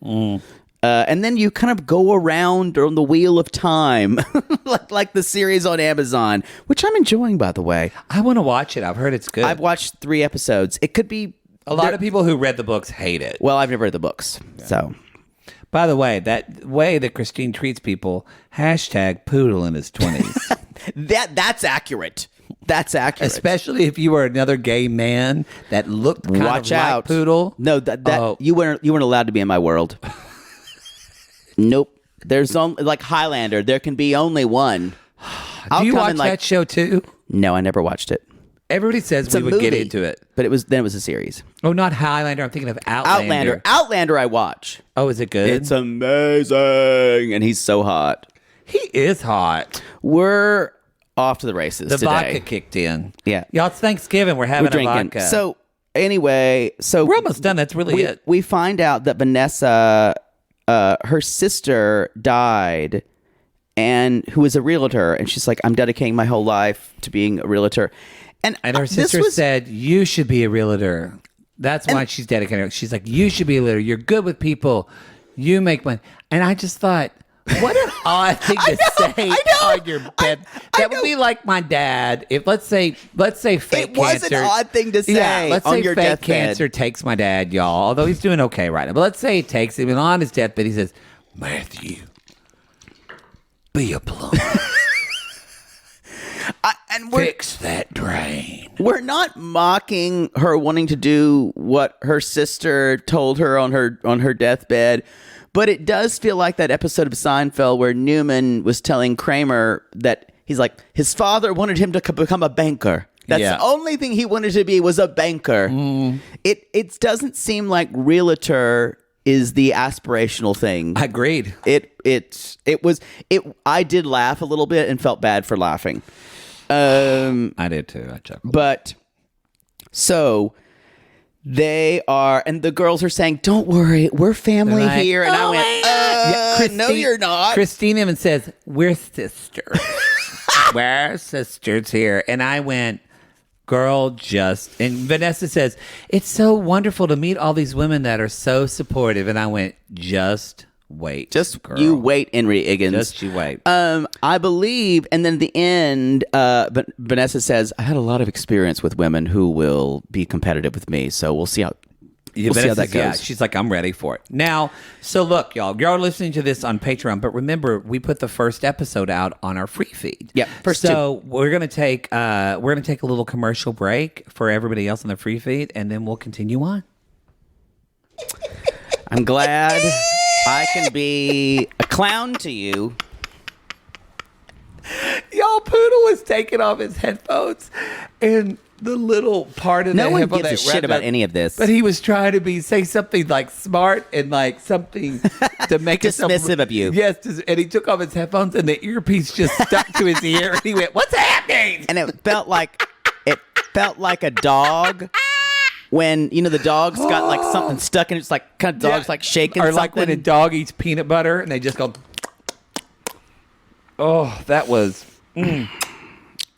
And then you kind of go around on the wheel of time, like the series on Amazon, which I'm enjoying, by the way. I want to watch it. I've heard it's good. I've watched 3 episodes. It could be a lot of people who read the books hate it. Well, I've never read the books, so. By the way, that way that Christine treats people, #poodle in his 20s. That's accurate. That's accurate. Especially if you were another gay man that looked kind Watch of out. like Poodle. No, you weren't allowed to be in my world. Nope. There's only like Highlander. There can be only one. Do you watch that show too? No, I never watched it. Everybody says we would get into it, but it was a series. Oh, not Highlander. I'm thinking of Outlander. Outlander, I watch. Oh, is it good? It's amazing, and he's so hot. He is hot. We're off to the races. The today. vodka kicked in. Yeah, y'all. It's Thanksgiving. We're having drinking. a vodka. So anyway, we're almost done. That's really it. We find out that Vanessa, her sister, died, and who was a realtor, and she's like, "I'm dedicating my whole life to being a realtor." And her sister said, "You should be a realtor." That's why she's dedicated. She's like, "You should be a realtor. You're good with people. You make money." And I just thought, what an odd thing to say on your bed. That would be like my dad. If let's say fake cancer. It was an odd thing to say. Yeah, let's on say your fake deathbed. cancer takes my dad, y'all. Although he's doing okay right now. But let's say he takes him, and on his deathbed he says, "Matthew, be a plumber." And fix that drain. We're not mocking her wanting to do what her sister told her on her deathbed, but it does feel like that episode of Seinfeld where Newman was telling Kramer that he's like, his father wanted him to become a banker. That's the only thing he wanted to be was a banker. It doesn't seem like realtor is the aspirational thing. I agreed. I did laugh a little bit and felt bad for laughing. I did too. I chuckled. But so they are, and the girls are saying, "Don't worry, we're family here." And I went, "No, you're not." Christine even says, "We're sisters. We're sisters here." And I went, "Girl, just." And Vanessa says, "It's so wonderful to meet all these women that are so supportive." And I went, "Just wait, girl. You wait, Henry Higgins. Just you wait." I believe, and then at the end, Vanessa says, "I had a lot of experience with women who will be competitive with me, so we'll see how." We'll see how that goes. Yeah, she's like, "I'm ready for it." Now, so look, y'all are listening to this on Patreon, but remember, we put the first episode out on our free feed. Yeah, we're gonna take a little commercial break for everybody else on the free feed, and then we'll continue on. I'm glad I can be a clown to you. Y'all, Poodle was taking off his headphones, and the little part of no the one headphone gives a that shit about up, any of this. But he was trying to say something like smart and like something to make dismissive of you. Yes, and he took off his headphones, and the earpiece just stuck to his ear, and he went, "What's happening?" And it felt like a dog. When, the dog's got like something stuck in it, it's like kind of dog's like shaking or something. Like when a dog eats peanut butter and they just go, oh, that was needed.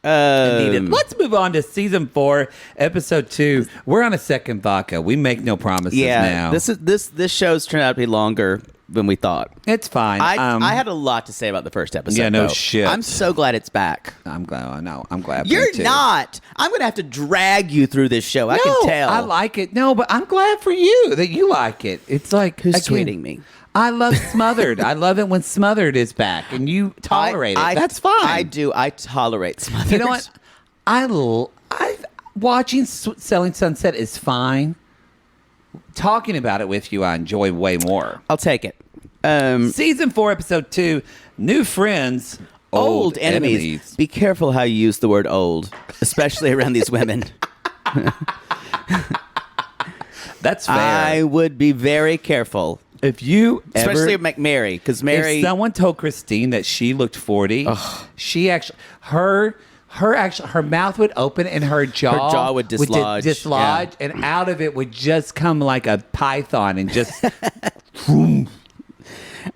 Let's move on to season 4, episode 2. We're on a second vodka. We make no promises now. This show's turned out to be longer than we thought. It's fine. I had a lot to say about the first episode. Yeah, no though. shit. I'm so glad it's back. I'm glad. I know. I'm glad. You're not. I'm going to have to drag you through this show. I can tell. I like it. No, but I'm glad for you that you like it. It's like who's tweeting me? I love Smothered. I love it when Smothered is back and you tolerate it. That's fine. I do. I tolerate Smothered. You know what? Watching Selling Sunset is fine. Talking about it with you, I enjoy way more. I'll take it. Season 4, episode 2, New Friends, Old Enemies. Be careful how you use the word old, especially around these women. That's fair. I would be very careful. If you especially Mary, because Mary. If someone told Christine that she looked 40, she actually her mouth would open and her jaw would dislodge, and out of it would just come like a python and just.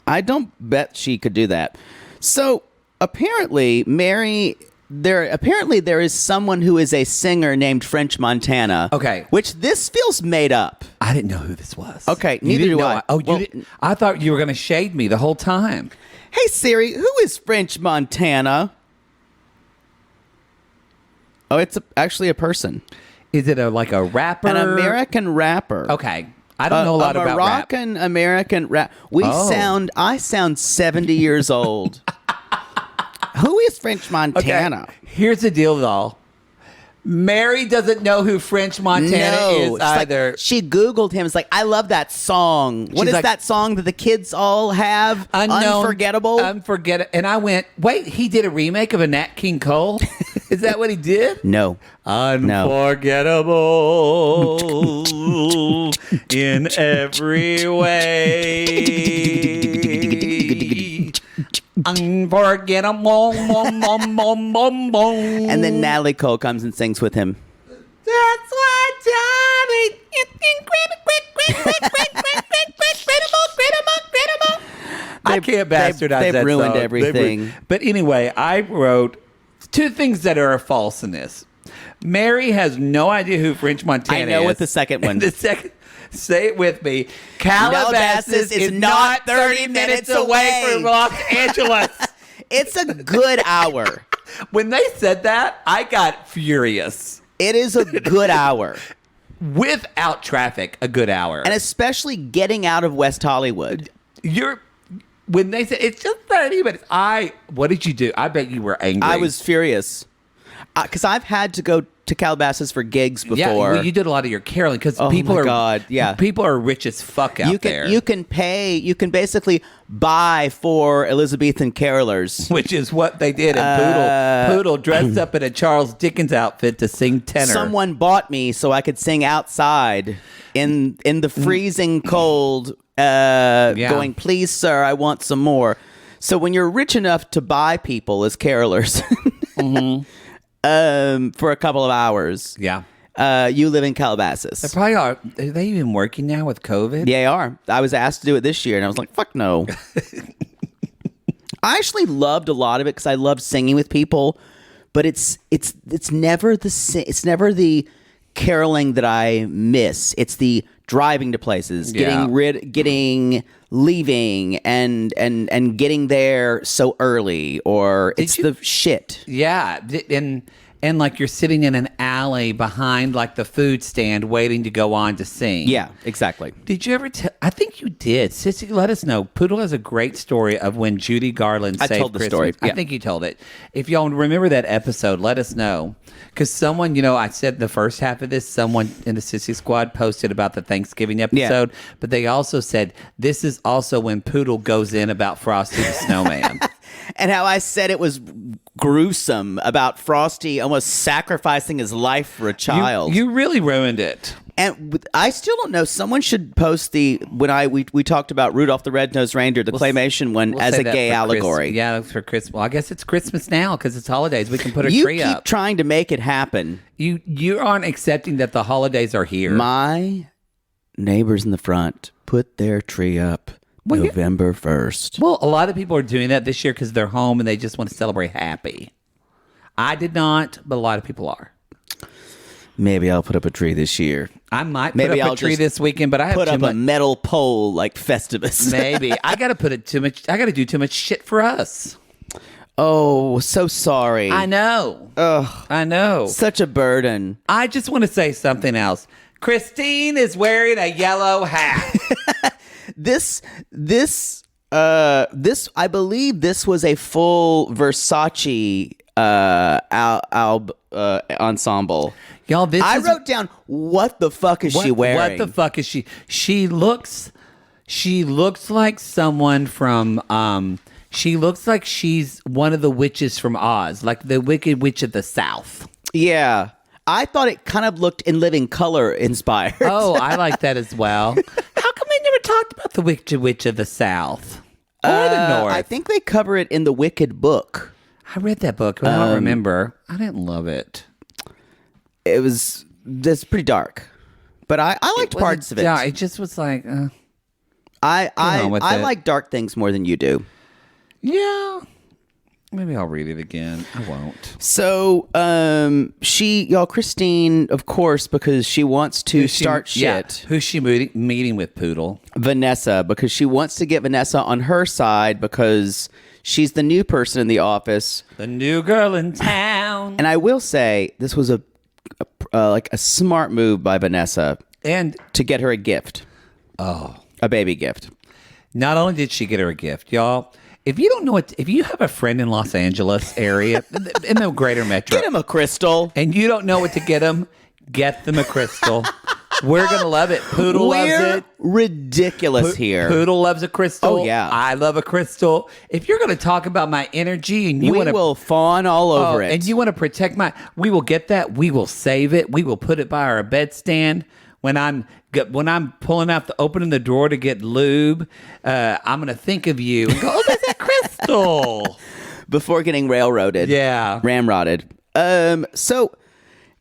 I don't bet she could do that. So apparently, Mary there is someone who is a singer named French Montana. Okay. Which this feels made up. I didn't know who this was. Okay, You neither didn't do know I. Oh, you didn't. I thought you were going to shade me the whole time. Hey Siri, who is French Montana? Oh, it's actually a person. Is it like a rapper? An American rapper. Okay. I don't know a lot about rap. Moroccan-American rap. I sound 70 years old. Who is French Montana? Okay. Here's the deal, though. Mary doesn't know who French Montana is either. Like, she Googled him. It's like, I love that song. What is that song that the kids all have? Unknown, Unforgettable? Unforgettable. And I went, wait, he did a remake of a Nat King Cole? Is that what he did? No. Unforgettable in every way. Unforgettable. And then Natalie Cole comes and sings with him. That's why, darling, it's incredible. I can't bastardize that They've ruined song. everything. But anyway, I wrote two things that are false in this. Mary has no idea who French Montana is. I know what the second one. The second, say it with me. Calabasas is not 30 minutes away from Los Angeles. It's a good hour. When they said that, I got furious. It is a good hour. Without traffic, a good hour. And especially getting out of West Hollywood. When they said it's just 30 minutes, what did you do? I bet you were angry. I was furious. Because I've had to go to Calabasas for gigs before. Yeah, well, you did a lot of your caroling because people are rich as fuck out there. You can basically buy for Elizabethan carolers. Which is what they did. And Poodle dressed up in a Charles Dickens outfit to sing tenor. Someone bought me so I could sing outside in the freezing cold, going, please, sir, I want some more. So when you're rich enough to buy people as carolers, for a couple of hours, you live in Calabasas. They probably are. Are they even working now with COVID? Yeah, they are. I was asked to do it this year, and I was like, fuck no. I actually loved a lot of it because I loved singing with people, but it's never the caroling that I miss. It's the driving to places, leaving and getting there so early, or the shit. Yeah, and like you're sitting in an alley behind like the food stand waiting to go on to sing. Yeah, exactly. Did you ever I think you did. Sissy, let us know. Poodle has a great story of when Judy Garland saved told the Christmas. story. Yeah. I think you told it. If y'all remember that episode, let us know. Because someone, I said the first half of this, someone in the Sissy Squad posted about the Thanksgiving episode, but they also said this is also when Poodle goes in about Frosty the Snowman. And how I said it was gruesome about Frosty almost sacrificing his life for a child. You really ruined it. And I still don't know. Someone should post we talked about Rudolph the Red-Nosed Reindeer, the claymation one, as a gay allegory. Yeah, for Christmas. Well, I guess it's Christmas now because it's holidays. We can put a tree up. You keep trying to make it happen. You aren't accepting that the holidays are here. My neighbors in the front put their tree up November 1st. Well, a lot of people are doing that this year because they're home and they just want to celebrate happy. I did not, but a lot of people are. Maybe I'll put up a tree this year. I might put up a tree this weekend, but I have put up a metal pole like Festivus. Maybe. I got to do too much shit for us. Oh, so sorry. I know. Ugh. I know. Such a burden. I just want to say something else. Christine is wearing a yellow hat. This, I believe this was a full Versace ensemble. Y'all, I wrote down, what the fuck is she wearing? What the fuck is she? She looks like someone from, she looks like she's one of the witches from Oz, like the Wicked Witch of the South. Yeah. I thought it kind of looked In Living Color inspired. Oh, I like that as well. How come they never talked about the Wicked Witch of the South? Or the North? I think they cover it in the Wicked book. I read that book, but I don't remember. I didn't love it. That's pretty dark. But I liked parts of it. Yeah, it just was like... I like dark things more than you do. Yeah. Maybe I'll read it again. I won't. So, Christine, of course, because she wants to start shit. Yeah. Who's she meeting with, Poodle? Vanessa, because she wants to get Vanessa on her side because she's the new person in the office. The new girl in town. And I will say, this was a smart move by Vanessa. And to get her a gift. Oh. A baby gift. Not only did she get her a gift, y'all. If you don't know if you have a friend in Los Angeles area, in the greater metro. Get him a crystal. And you don't know what to get them a crystal. We're going to love it. Poodle loves it. Ridiculous here. Poodle loves a crystal. Oh, yeah. I love a crystal. If you're going to talk about my energy and we will fawn all over it. And you want to protect we will get that. We will save it. We will put it by our bedstand. When I'm pulling out opening the drawer to get lube, I'm going to think of you and go, oh, there's that crystal. Before getting railroaded. Yeah. Ramrodded. So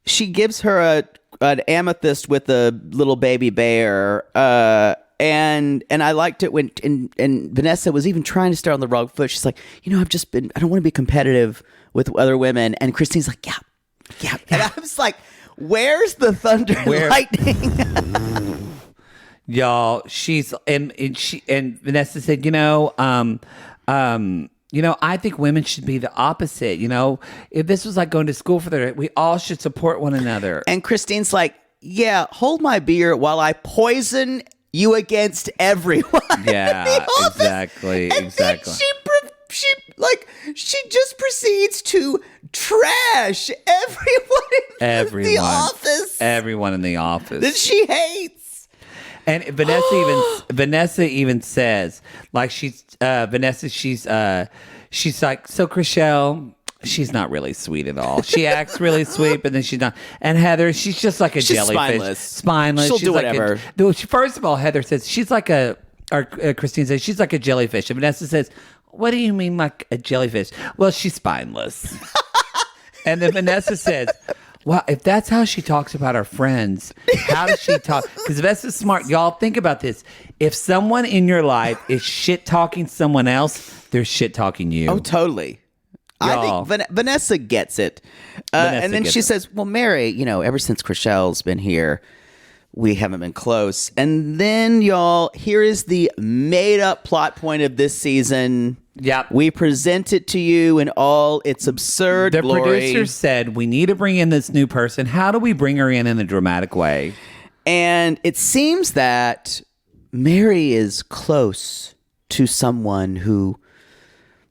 she gives her an amethyst with a little baby bear. And I liked it when, and Vanessa was even trying to start on the wrong foot. She's like, I don't want to be competitive with other women. And Christine's like, yeah. And I was like, where's the thunder and lightning? Y'all, and Vanessa said, I think women should be the opposite. If this was like going to school we all should support one another. And Christine's like, yeah, hold my beer while I poison you against everyone. Yeah, exactly. And then she just proceeds to trash everyone in the office. Everyone in the office that she hates. And Vanessa even says, like, she's like, so Chrishell, she's not really sweet at all. She acts really sweet, but then she's not. And Heather, she's just like a jellyfish. Spineless. She'll do whatever. First of all, Heather says Christine says she's like a jellyfish. And Vanessa says, what do you mean like a jellyfish? Well, she's spineless. And then Vanessa says, well, if that's how she talks about her friends, how does she talk? Because Vanessa's smart. Y'all, think about this. If someone in your life is shit-talking someone else, they're shit-talking you. Oh, totally. Y'all. I think Vanessa gets it. And then she says, well, Mary, ever since Chrishell's been here, we haven't been close. And then, y'all, here is the made-up plot point of this season. Yep. We present it to you in all its absurd glory. The producer said, we need to bring in this new person. How do we bring her in a dramatic way? And it seems that Mary is close to someone who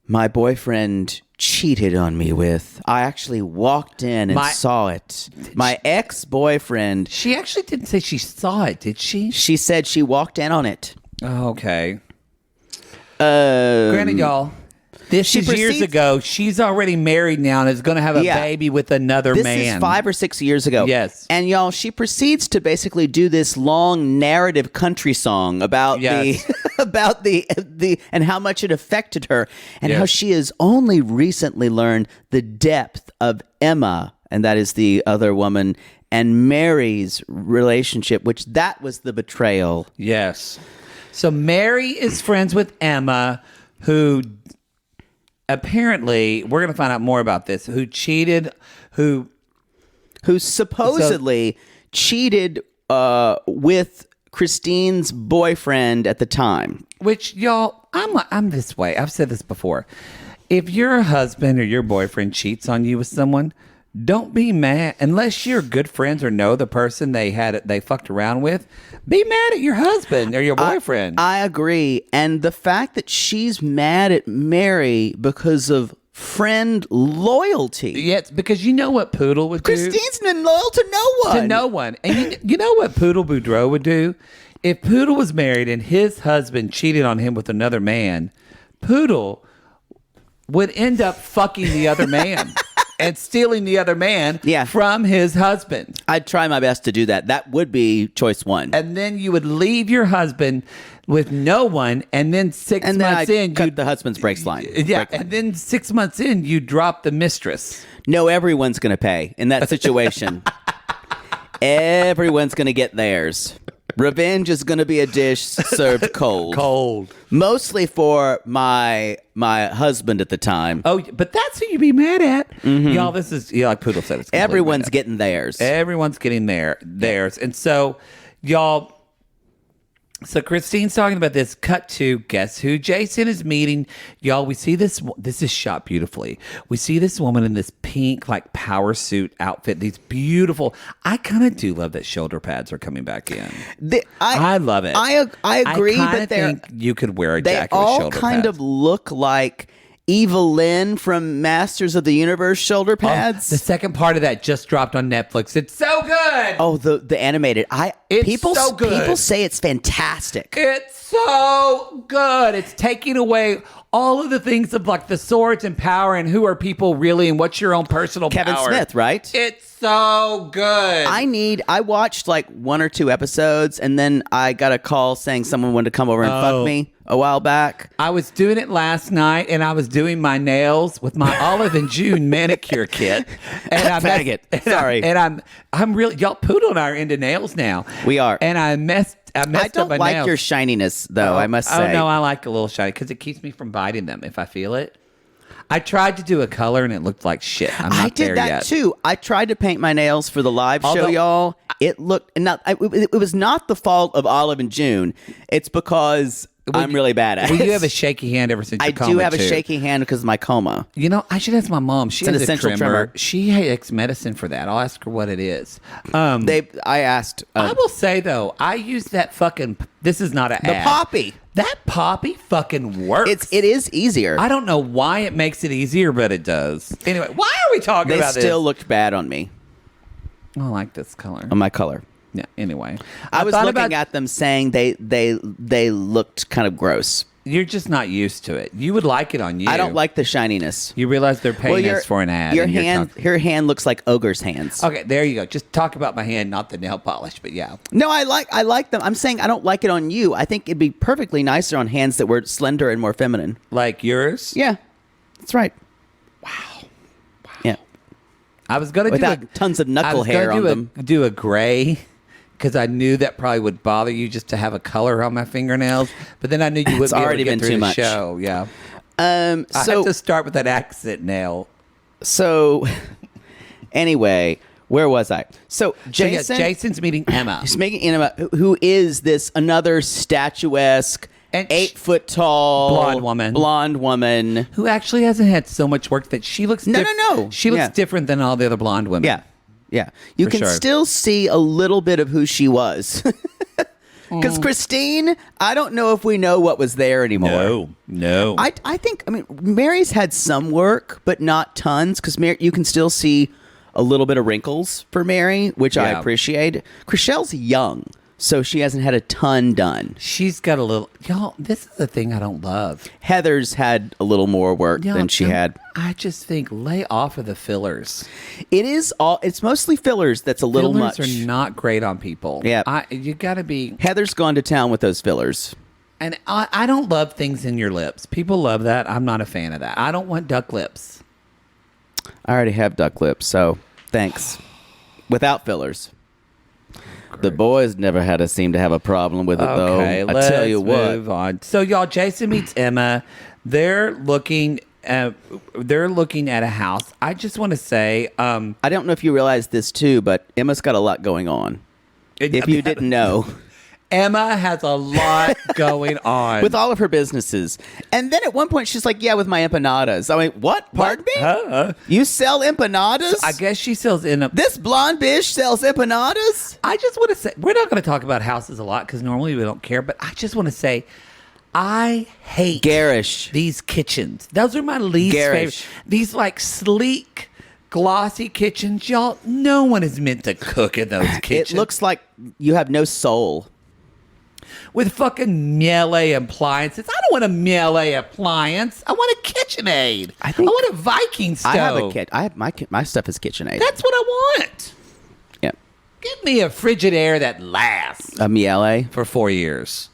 my boyfriend cheated on me with. I actually walked in and saw it. My ex-boyfriend. She actually didn't say she saw it, did she? She said she walked in on it. Oh, okay. Granted, y'all, this is years ago. She's already married now and is going to have a baby with another man. This is 5 or 6 years ago. Yes. And y'all, she proceeds to basically do this long narrative country song about the and how much it affected her and how she has only recently learned the depth of Emma, and that is the other woman, and Mary's relationship, which that was the betrayal. Yes. So Mary is friends with Emma, who apparently, we're going to find out more about this, who supposedly cheated with Christine's boyfriend at the time. Which, y'all, I'm this way. I've said this before. If your husband or your boyfriend cheats on you with someone, don't be mad unless you're good friends or know the person they fucked around with. Be mad at your husband or your boyfriend. I agree. And the fact that she's mad at Mary because of friend loyalty. Yes, because you know what Poodle would do? Christine's been loyal to no one. To no one. And you know what Poodle Boudreaux would do? If Poodle was married and his husband cheated on him with another man, Poodle would end up fucking the other man. And stealing the other man from his husband. I'd try my best to do that. That would be choice one. And then you would leave your husband with no one, and then 6 months in, cut the husband's brakes line. Yeah, and then 6 months in, you drop the mistress. No, everyone's going to pay in that situation. Everyone's going to get theirs. Revenge is going to be a dish served cold. Cold. Mostly for my husband at the time. Oh, but that's who you be mad at. Y'all, this is, like Poodle said, it's everyone's getting theirs. Everyone's getting theirs. And so, y'all, so Christine's talking about this. Cut to, guess who Jason is meeting? Y'all, we see this is shot beautifully. We see this woman in this pink, like, power suit outfit. These beautiful, I kind of do love that shoulder pads are coming back in. I love it. I agree, but think you could wear a jacket with shoulder pads. They all kind of look like Evelyn from Masters of the Universe shoulder pads. The second part of that just dropped on Netflix. It's so good. Oh, the animated. People so good. People say it's fantastic. It's so good. It's taking away all of the things of like the swords and power and who are people really and what's your own personal Kevin power. Smith, right? It's so good. I watched like 1 or 2 episodes and then I got a call saying someone wanted to come over and fuck me a while back. I was doing it last night and I was doing my nails with my Olive and June manicure kit. And Sorry. I'm really, y'all, Poodle and I are into nails now. We are. And I messed up my nails. I don't like your shininess though, I must say. Oh no, I like a little shiny because it keeps me from biting them if I feel it. I tried to do a color and it looked like shit. I did that too. I tried to paint my nails for the live show, y'all. It looked it was not the fault of Olive and June. It's because I'm really bad at it. Well, you have a shaky hand ever since your coma, I do have a shaky hand because of my coma. You know, I should ask my mom. She has an essential trimmer. She takes medicine for that. I'll ask her what it is. I asked. I will say, though, I use that fucking... This is not an ad. The Poppy. That Poppy fucking works. It is easier. I don't know why it makes it easier, but it does. Anyway, why are we talking about this? They still looked bad on me. I like this color. On my color. Yeah, anyway. I was looking at them saying they looked kind of gross. You're just not used to it. You would like it on you. I don't like the shininess. You realize they're paying us for an ad. Your hand looks like ogre's hands. Okay, there you go. Just talk about my hand, not the nail polish, but yeah. No, I like them. I'm saying I don't like it on you. I think it'd be perfectly nicer on hands that were slender and more feminine. Like yours? Yeah, that's right. Wow. Yeah. I was going to tons of knuckle hair on them. Do a gray. Because I knew that probably would bother you just to have a color on my fingernails, but then I knew you wouldn't be able to get through the show. Yeah. I have to start with that accent nail. So, anyway, where was I? So Jason's meeting Emma. He's meeting Emma, who is this another statuesque, 8 foot tall blonde woman who actually hasn't had so much work that she looks. No. She looks different than all the other blonde women. Yeah. Yeah, you can still see a little bit of who she was. Because Christine, I don't know if we know what was there anymore. No. I think, Mary's had some work, but not tons, because you can still see a little bit of wrinkles for Mary, which I appreciate. Chrishell's young, so she hasn't had a ton done. She's got a little... Y'all, this is the thing I don't love. Heather's had a little more work than she had. I just think lay off of the fillers. It's mostly fillers that's a little much. Fillers are not great on people. Yeah. You got to be... Heather's gone to town with those fillers. And I don't love things in your lips. People love that. I'm not a fan of that. I don't want duck lips. I already have duck lips, so thanks. Without fillers. The boys never seem to have a problem with it, though. I tell you what. Move on. So, y'all, Jason meets Emma. They're looking at a house. I just want to say, I don't know if you realize this too, but Emma's got a lot going on. If you didn't know. Emma has a lot going on. With all of her businesses. And then at one point, she's like, yeah, with my empanadas. I mean, what? Pardon me? You sell empanadas? So I guess she sells This blonde bitch sells empanadas? I just want to say, we're not going to talk about houses a lot because normally we don't care, but I just want to say, I hate garish these kitchens. Those are my least favorite. These like sleek, glossy kitchens. Y'all, no one is meant to cook in those kitchens. It looks like you have no soul. With fucking Miele appliances. I don't want a Miele appliance. I want a KitchenAid. I want a Viking stove. I have a kit. I have my stuff is KitchenAid. That's what I want. Yeah. Give me a Frigidaire that lasts. A Miele? For 4 years.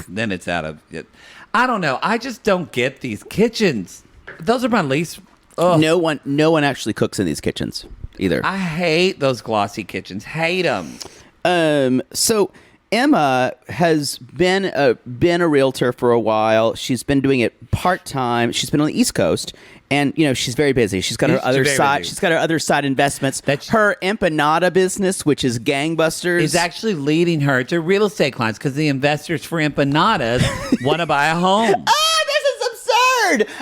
Then it's out of it. I don't know. I just don't get these kitchens. Those are my least... Ugh. No one actually cooks in these kitchens either. I hate those glossy kitchens. Hate them. So... Emma has been a realtor for a while. She's been doing it part-time. She's been on the East Coast, and she's very busy. She's got her other side. She's got her other side investments. Her empanada business, which is gangbusters, is actually leading her to real estate clients because the investors for empanadas want to buy a home.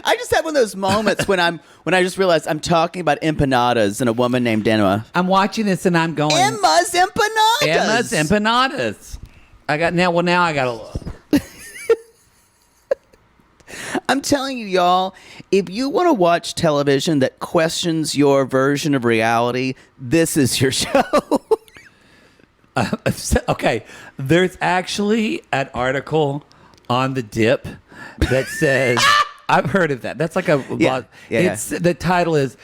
I just had one of those moments when I just realized I'm talking about empanadas and a woman named Emma. I'm watching this and I'm going, Emma's empanadas. Emma's empanadas. Now I gotta look. I'm telling you, y'all, if you want to watch television that questions your version of reality, this is your show. Okay, there's actually an article on the Dip that says. I've heard of that. That's like a lot. Yeah. The title is,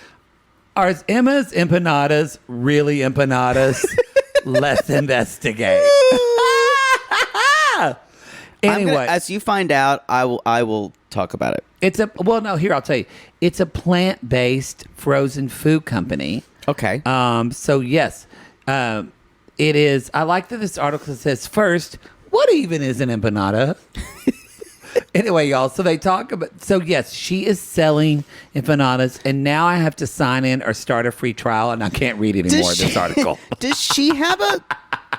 "Are Emma's empanadas really empanadas? Let's investigate." Anyway, as you find out, I will talk about it. Here I'll tell you. It's a plant-based frozen food company. Okay. So yes, it is. I like that this article says first, what even is an empanada? Anyway, y'all, so they talk about... So, yes, she is selling empanadas, and now I have to sign in or start a free trial, and I can't read anymore of this article. Does she have a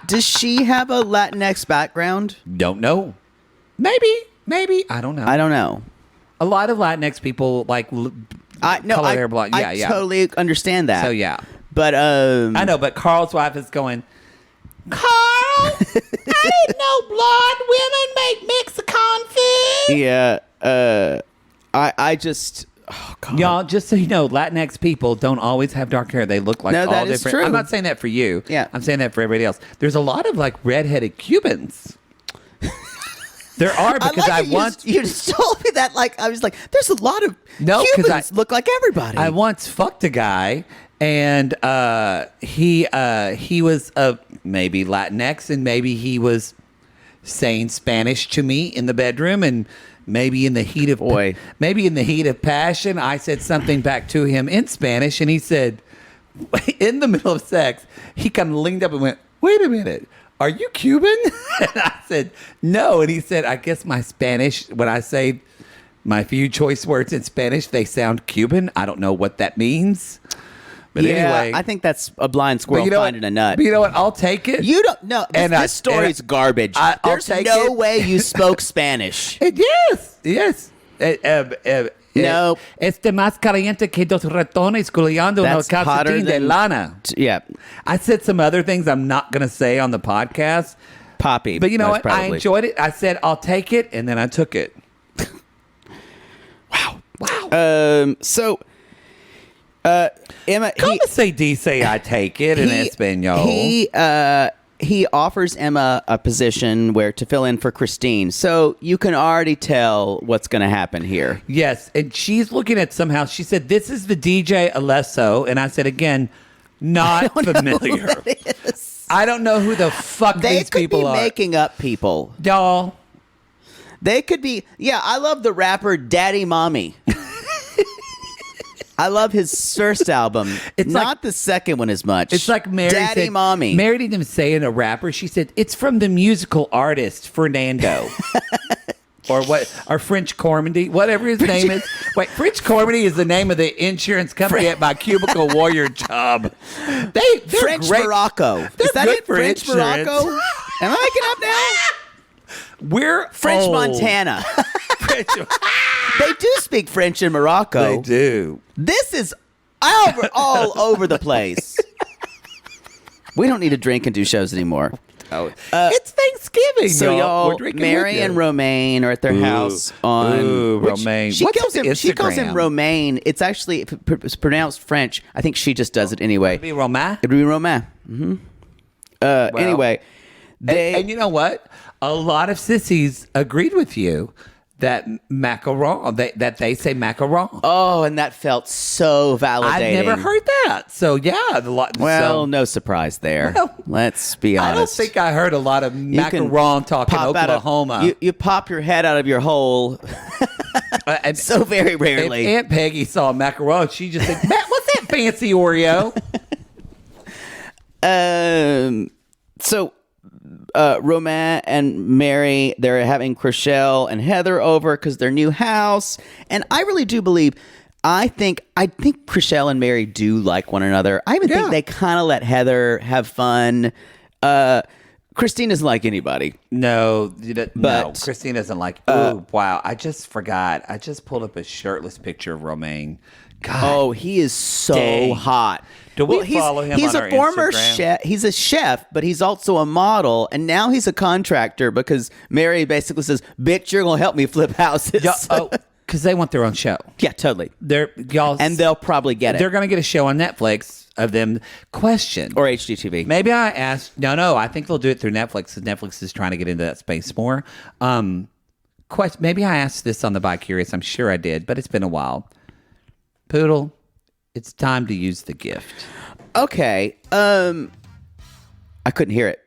Latinx background? Don't know. Maybe. I don't know. A lot of Latinx people, like, color hair blonde. Yeah, I totally understand that. So, yeah. But, I know, but Carl's wife is going... Carl, I didn't know blonde women make Mexican food. Yeah, I just, oh God. Y'all, just so you know, Latinx people don't always have dark hair. They look like all that different. Is true. I'm not saying that for you. Yeah, I'm saying that for everybody else. There's a lot of like redheaded Cubans. There are because you just told me that I was like, there's a lot of Cubans look like everybody. I once fucked a guy. And he was maybe Latinx, and maybe he was saying Spanish to me in the bedroom, and maybe in the heat of passion, I said something back to him in Spanish, and he said, in the middle of sex, he kind of leaned up and went, "Wait a minute, are you Cuban?" And I said, "No," and he said, "I guess my Spanish, when I say my few choice words in Spanish, they sound Cuban. I don't know what that means." But anyway, I think that's a blind squirrel finding a nut. But you know what? I'll take it. You don't know. This story's garbage. There's no way you spoke Spanish. Yes. No. Este más caliente que dos ratones culeando en el calcetín de lana. Yeah. I said some other things I'm not going to say on the podcast. Poppy. But you know what? Probably. I enjoyed it. I said, I'll take it, and then I took it. Wow. So... Emma, ¿Cómo se dice I take it in Espanol? He offers Emma a position to fill in for Christine. So you can already tell what's going to happen here. Yes, and she's looking at somehow. She said, "This is the DJ Alesso," and I said again, not familiar. I don't know who the fuck these people are. They could be making up people. Y'all. They could be. Yeah, I love the rapper Daddy Mommy. I love his first album. It's not the second one as much. It's like Mary Daddy said, Mommy. Mary didn't say in a rapper. She said, it's from the musical artist Fernando. Or what? Or French Cormedy, whatever his name is. Wait, French Cormedy is the name of the insurance company at my cubicle warrior job. They're French great. Morocco. Is that it? French Morocco? Am I making up now? We're French old. Montana. They do speak French in Morocco. They do. This is all over the place. We don't need to drink and do shows anymore. It's Thanksgiving, so y'all. Mary and Romaine are at their house on Romaine. She calls him Romaine. It's actually it's pronounced French. I think she just does it anyway. It'd be Romain. It'd be Romain. Mm-hmm. Anyway, and you know what? A lot of sissies agreed with you. That macaron, that they say macaron. Oh, and that felt so validating. I've never heard that. So, yeah. No surprise there. Well, let's be honest. I don't think I heard a lot of macaron talk in Oklahoma. You pop your head out of your hole so very rarely. If Aunt Peggy saw a macaron, she just said, Matt, what's that fancy Oreo? So... Romain and Mary, they're having Chrishell and Heather over because their new house. And I really do believe, I think Chrishell and Mary do like one another. I even think they kind of let Heather have fun. Christine doesn't like anybody. No, Christine doesn't like. Oh, wow. I just forgot. I just pulled up a shirtless picture of Romain. God. Oh, he is so hot. Do we follow him he's on a our former Instagram? chef. He's a chef, but he's also a model, and now he's a contractor because Mary basically says, "Bitch, you're gonna help me flip houses." Because they want their own show. Yeah, totally. And they'll probably get it. They're gonna get a show on Netflix of them. Question or HGTV. Maybe I asked. No. I think they'll do it through Netflix because Netflix is trying to get into that space more. Maybe I asked this on the Bi Curious. I'm sure I did, but it's been a while. Poodle, it's time to use the gift. Okay. I couldn't hear it.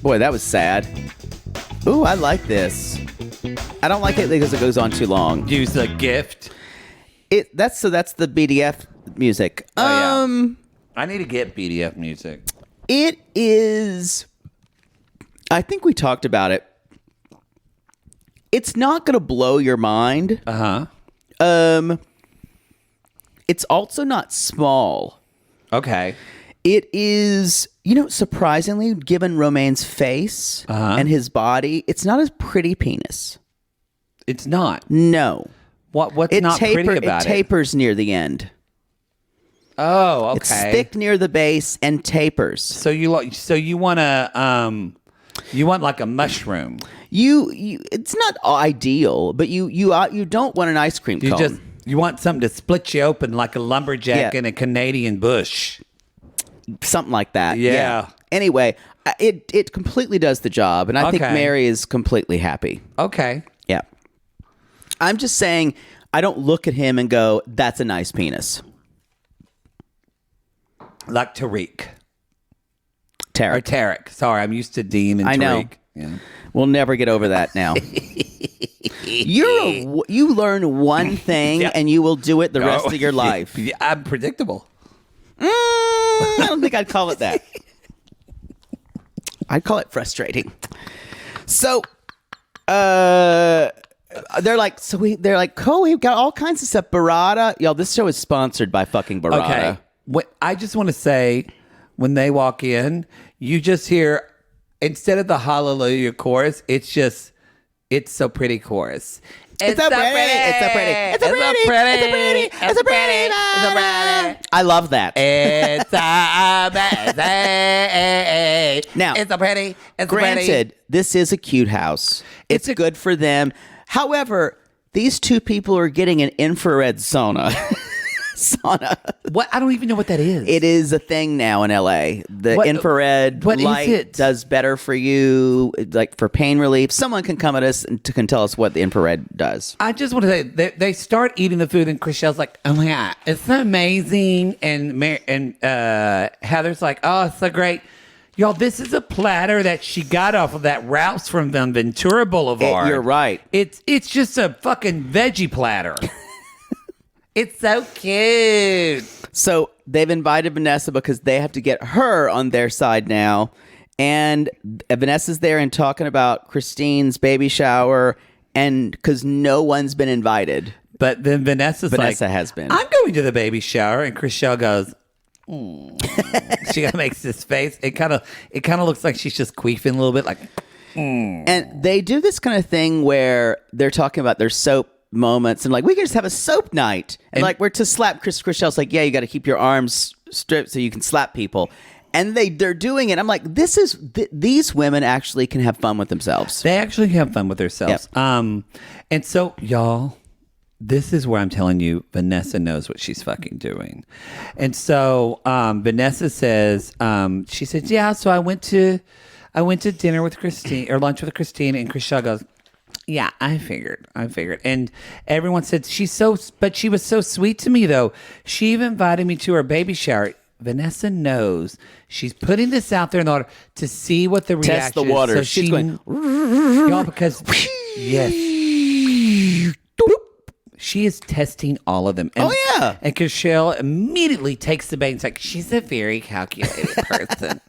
Boy, that was sad. Ooh, I like this. I don't like it because it goes on too long. Use the gift. That's the BDF music. I need to get BDF music. It is. I think we talked about it. It's not going to blow your mind. It's also not small. Okay. It is, surprisingly, given Romain's face and his body, it's not a pretty penis. It's not. No. What's not pretty about it? It tapers near the end. Oh, okay. It's thick near the base and tapers. So you want like a mushroom. It's not ideal, but you don't want an ice cream cone. You want something to split you open like a lumberjack in a Canadian bush. Something like that. Yeah. Anyway, it completely does the job, and I think Mary is completely happy. Okay. Yeah. I'm just saying, I don't look at him and go, "That's a nice penis." Like Tariq. Tarek. Or Tarek. Sorry, I'm used to Dean and Tariq. I know. Yeah. We'll never get over that now. You learn one thing and you will do it the rest of your life. I'm predictable. I don't think I'd call it that. I'd call it frustrating. So, they're like, cool, we've got all kinds of stuff. Barada. Y'all, this show is sponsored by fucking Barada. Okay. I just want to say, when they walk in, you just hear, instead of the hallelujah chorus, it's so pretty chorus. It's so pretty. It's so pretty. It's so pretty. It's so pretty. It's so pretty. It's so pretty. I love that. It's amazing. Now, it's so pretty. It's granted, this is a cute house. It's good for them. However, these two people are getting an infrared sauna. What? I don't even know what that is. It is a thing now in LA. The infrared light does better for you, like for pain relief. Someone can come at us and can tell us what the infrared does. I just want to say they start eating the food and Chrishell's like, "Oh my God, it's so amazing," and Heather's like, "Oh, it's so great." Y'all, this is a platter that she got off of that Ralph's from Ventura Boulevard. You're right. It's just a fucking veggie platter. It's so cute. So they've invited Vanessa because they have to get her on their side now. And Vanessa's there and talking about Christine's baby shower, and because no one's been invited. But then Vanessa has been. I'm going to the baby shower, and Chrishell goes, She makes this face. It kind of looks like she's just queefing a little bit, like. And they do this kind of thing where they're talking about their soap moments and like, we can just have a soap night, and like, we're to slap Chrishell's like, yeah, you got to keep your arms stripped so you can slap people. And they're doing it. I'm like, these women actually can have fun with themselves. They actually have fun with themselves. Yep. And so, y'all, this is where I'm telling you, Vanessa knows what she's fucking doing. And so Vanessa says, she said, yeah, so I went to dinner with Christine, or lunch with Christine, and Chrishell goes, yeah, I figured. And everyone said, but she was so sweet to me, though. She even invited me to her baby shower. Vanessa knows she's putting this out there in order to see what the reaction is. Test the water. So she's going, y'all, because yes, she is testing all of them. And, and Chrishell immediately takes the bait and is like, she's a very calculated person.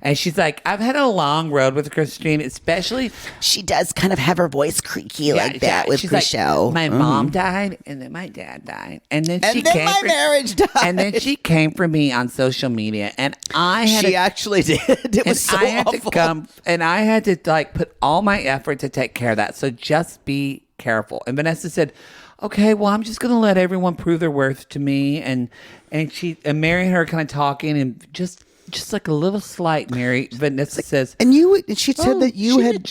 And she's like, I've had a long road with Christine, especially. She does kind of have her voice creaky like that with Chrishell. Like, my mom died, and then my dad died, and then my marriage died, and then she came for me on social media, and she actually did. It was so awful. I had to like put all my effort to take care of that. So just be careful. And Vanessa said, okay, well, I'm just going to let everyone prove their worth to me. And Mary and her kind of talking, and just like a little slight, Vanessa says. And she said that you had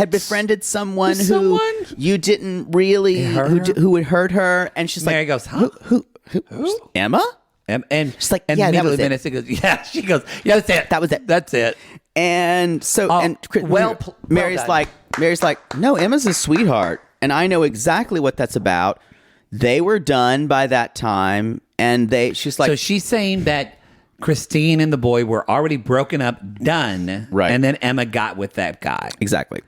befriended someone who you didn't really, who had hurt her. And she's Mary like, goes, huh? Who? Emma? And she's like, and yeah, that was it. Vanessa goes, yeah. She goes, yeah, that's it. That was it. That's it. And so, Mary's like, no, Emma's a sweetheart. And I know exactly what that's about. They were done by that time. And she's like, so she's saying that Christine and the boy were already broken up, done. Right. And then Emma got with that guy. Exactly.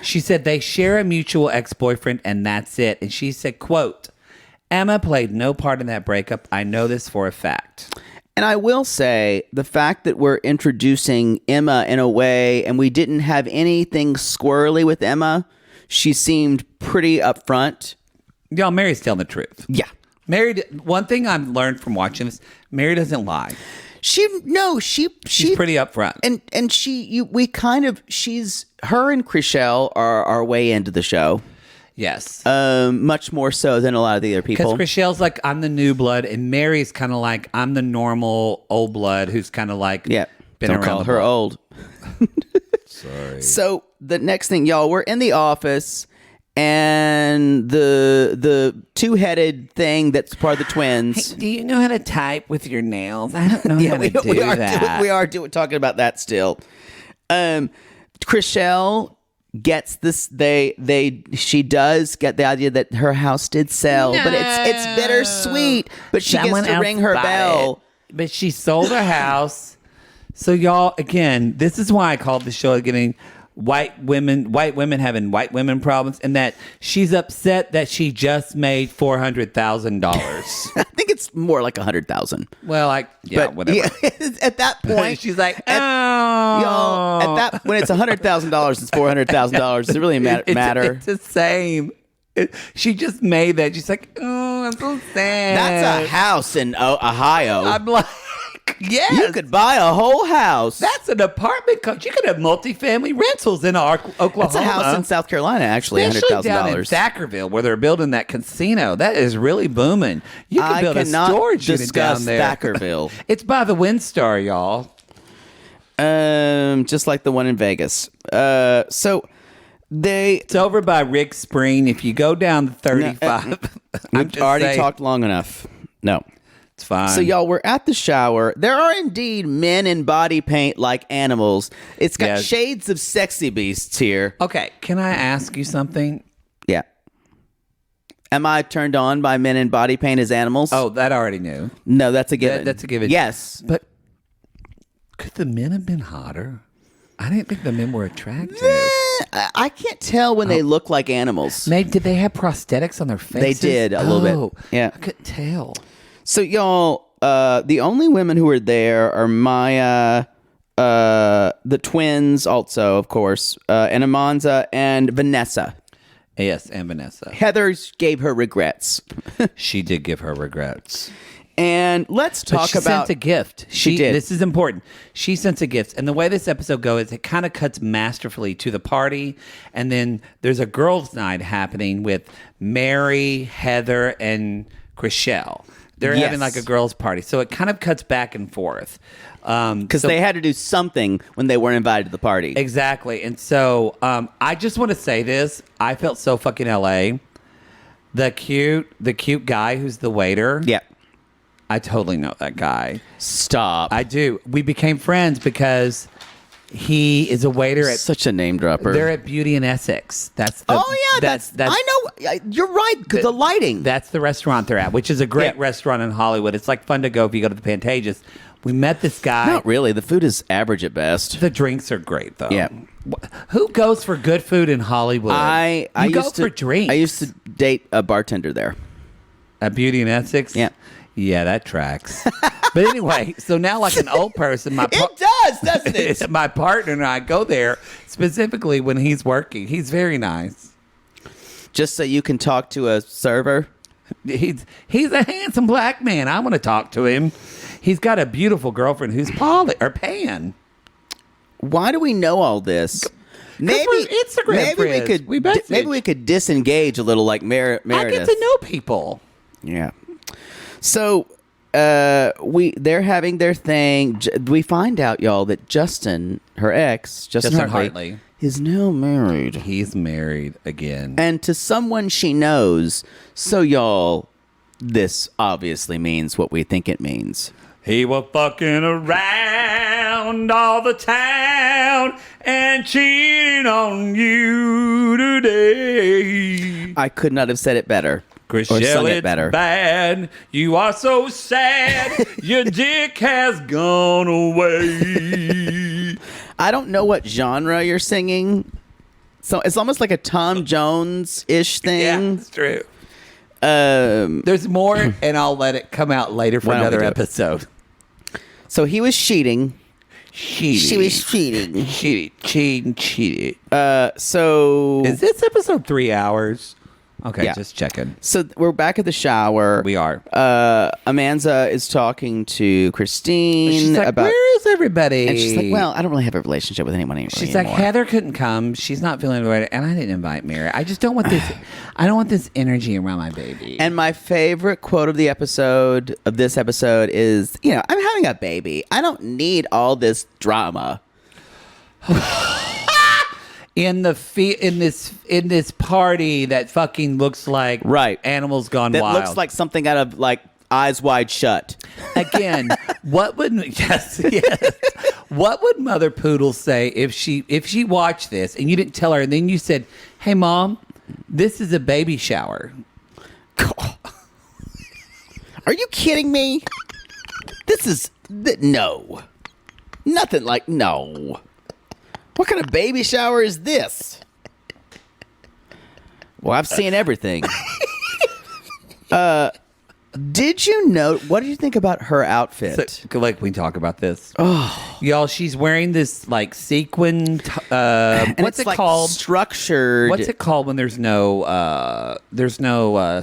She said they share a mutual ex-boyfriend and that's it. And she said, quote, Emma played no part in that breakup. I know this for a fact. And I will say the fact that we're introducing Emma in a way, and we didn't have anything squirrely with Emma. She seemed pretty upfront. Y'all, Mary's telling the truth. Yeah. One thing I've learned from watching this, Mary doesn't lie. She's pretty upfront. And her and Chrishell are way into the show. Yes. Much more so than a lot of the other people. Because Chrishell's like, I'm the new blood, and Mary's kind of like, I'm the normal old blood who's kind of like, been around call her old. Sorry. So the next thing, y'all, we're in the office, and the two-headed thing that's part of the twins. Hey, do you know how to type with your nails? I don't know how to do that. We are talking about that still. Chrishell gets this. She does get the idea that her house did sell, but it's bittersweet. But she gets to ring her bell. But she sold her house. So y'all, again, this is why I called the show getting white women having white women problems, and that she's upset that she just made $400,000. I think it's more like 100,000. Well, whatever. Yeah, at that point, she's like, y'all. When it's $100,000, it's $400,000. Does it really matter? It's the same. She just made that. She's like, oh, I'm so sad. That's a house in Ohio. I'm like, yes. You could buy a whole house. That's an apartment. You could have multifamily rentals in Oklahoma. That's a house in South Carolina, actually, $100,000. Down in Thackerville, where they're building that casino. That is really booming. You can build a storage unit down there. Thackerville. It's by the WinStar, y'all. Just like the one in Vegas. It's over by Rick Spring. If you go down the 35, we've already talked long enough. No. It's fine. So, y'all, we're at the shower. There are indeed men in body paint like animals. It's got shades of sexy beasts here. Okay, can I ask you something? Yeah. Am I turned on by men in body paint as animals? Oh, that I already knew. No, that's a given. That's a given. Yes. But could the men have been hotter? I didn't think the men were attractive. I can't tell when they look like animals. Maybe, did they have prosthetics on their faces? They did, a little bit. Yeah. I couldn't tell. So, y'all, the only women who are there are Maya, the twins also, of course, and Amanza and Vanessa. Yes, and Vanessa. Heather gave her regrets. She did give her regrets. And let's talk she about... sent a gift. She did. This is important. She sent a gift. And the way this episode goes, it kind of cuts masterfully to the party. And then there's a girls' night happening with Mary, Heather, and Chrishell. They're having like a girls' party. So it kind of cuts back and forth. Because they had to do something when they weren't invited to the party. Exactly. And so I just want to say this. I felt so fucking LA. The cute guy who's the waiter. Yeah. I totally know that guy. Stop. I do. We became friends because he is a waiter at... Such a name dropper. They're at Beauty in Essex. That's that's I know. You're right. The lighting. That's the restaurant they're at, which is a great restaurant in Hollywood. It's like fun to go if you go to the Pantages. We met this guy. Not really. The food is average at best. The drinks are great, though. Yeah. Who goes for good food in Hollywood? I go for drinks. I used to date a bartender there. At Beauty in Essex? Yeah. Yeah, that tracks. But anyway, so now like an old person, it does, doesn't it? My partner and I go there specifically when he's working. He's very nice. Just so you can talk to a server? He's a handsome black man. I want to talk to him. He's got a beautiful girlfriend who's pan. Why do we know all this? Maybe Instagram friends. Maybe we could disengage a little like Meredith. I get to know people. Yeah. So they're having their thing. We find out, y'all, that Justin, her ex, Justin Hartley, is now married. He's married again. And to someone she knows. So, y'all, this obviously means what we think it means. He was fucking around all the town and cheating on you today. I could not have said it better. Chrishell, it's bad. You are so sad. Your dick has gone away. I don't know what genre you're singing. So it's almost like a Tom Jones-ish thing. Yeah, it's true. There's more, and I'll let it come out later for another episode. So he was cheating. She was cheating. Cheated. So is this episode 3 hours? Okay, just checking. So we're back at the shower. We are. Amanda is talking to Christine. She's like, about, where is everybody? And she's like, well, I don't really have a relationship with anyone anymore. She's like, Heather couldn't come. She's not feeling right, and I didn't invite Mary. I just don't want this. I don't want this energy around my baby. And my favorite quote of this episode is, I'm having a baby. I don't need all this drama. In this party that fucking looks like Animals Gone Wild. That looks like something out of like Eyes Wide Shut. Again, what would Mother Poodle say if she watched this and you didn't tell her and then you said, "Hey Mom, this is a baby shower." Are you kidding me? No. Nothing like no. What kind of baby shower is this? Well, I've seen everything. Did you know? What did you think about her outfit? So, like, we talk about this. Oh, y'all, she's wearing this like sequin. What's it called? Structured. What's it called when there's no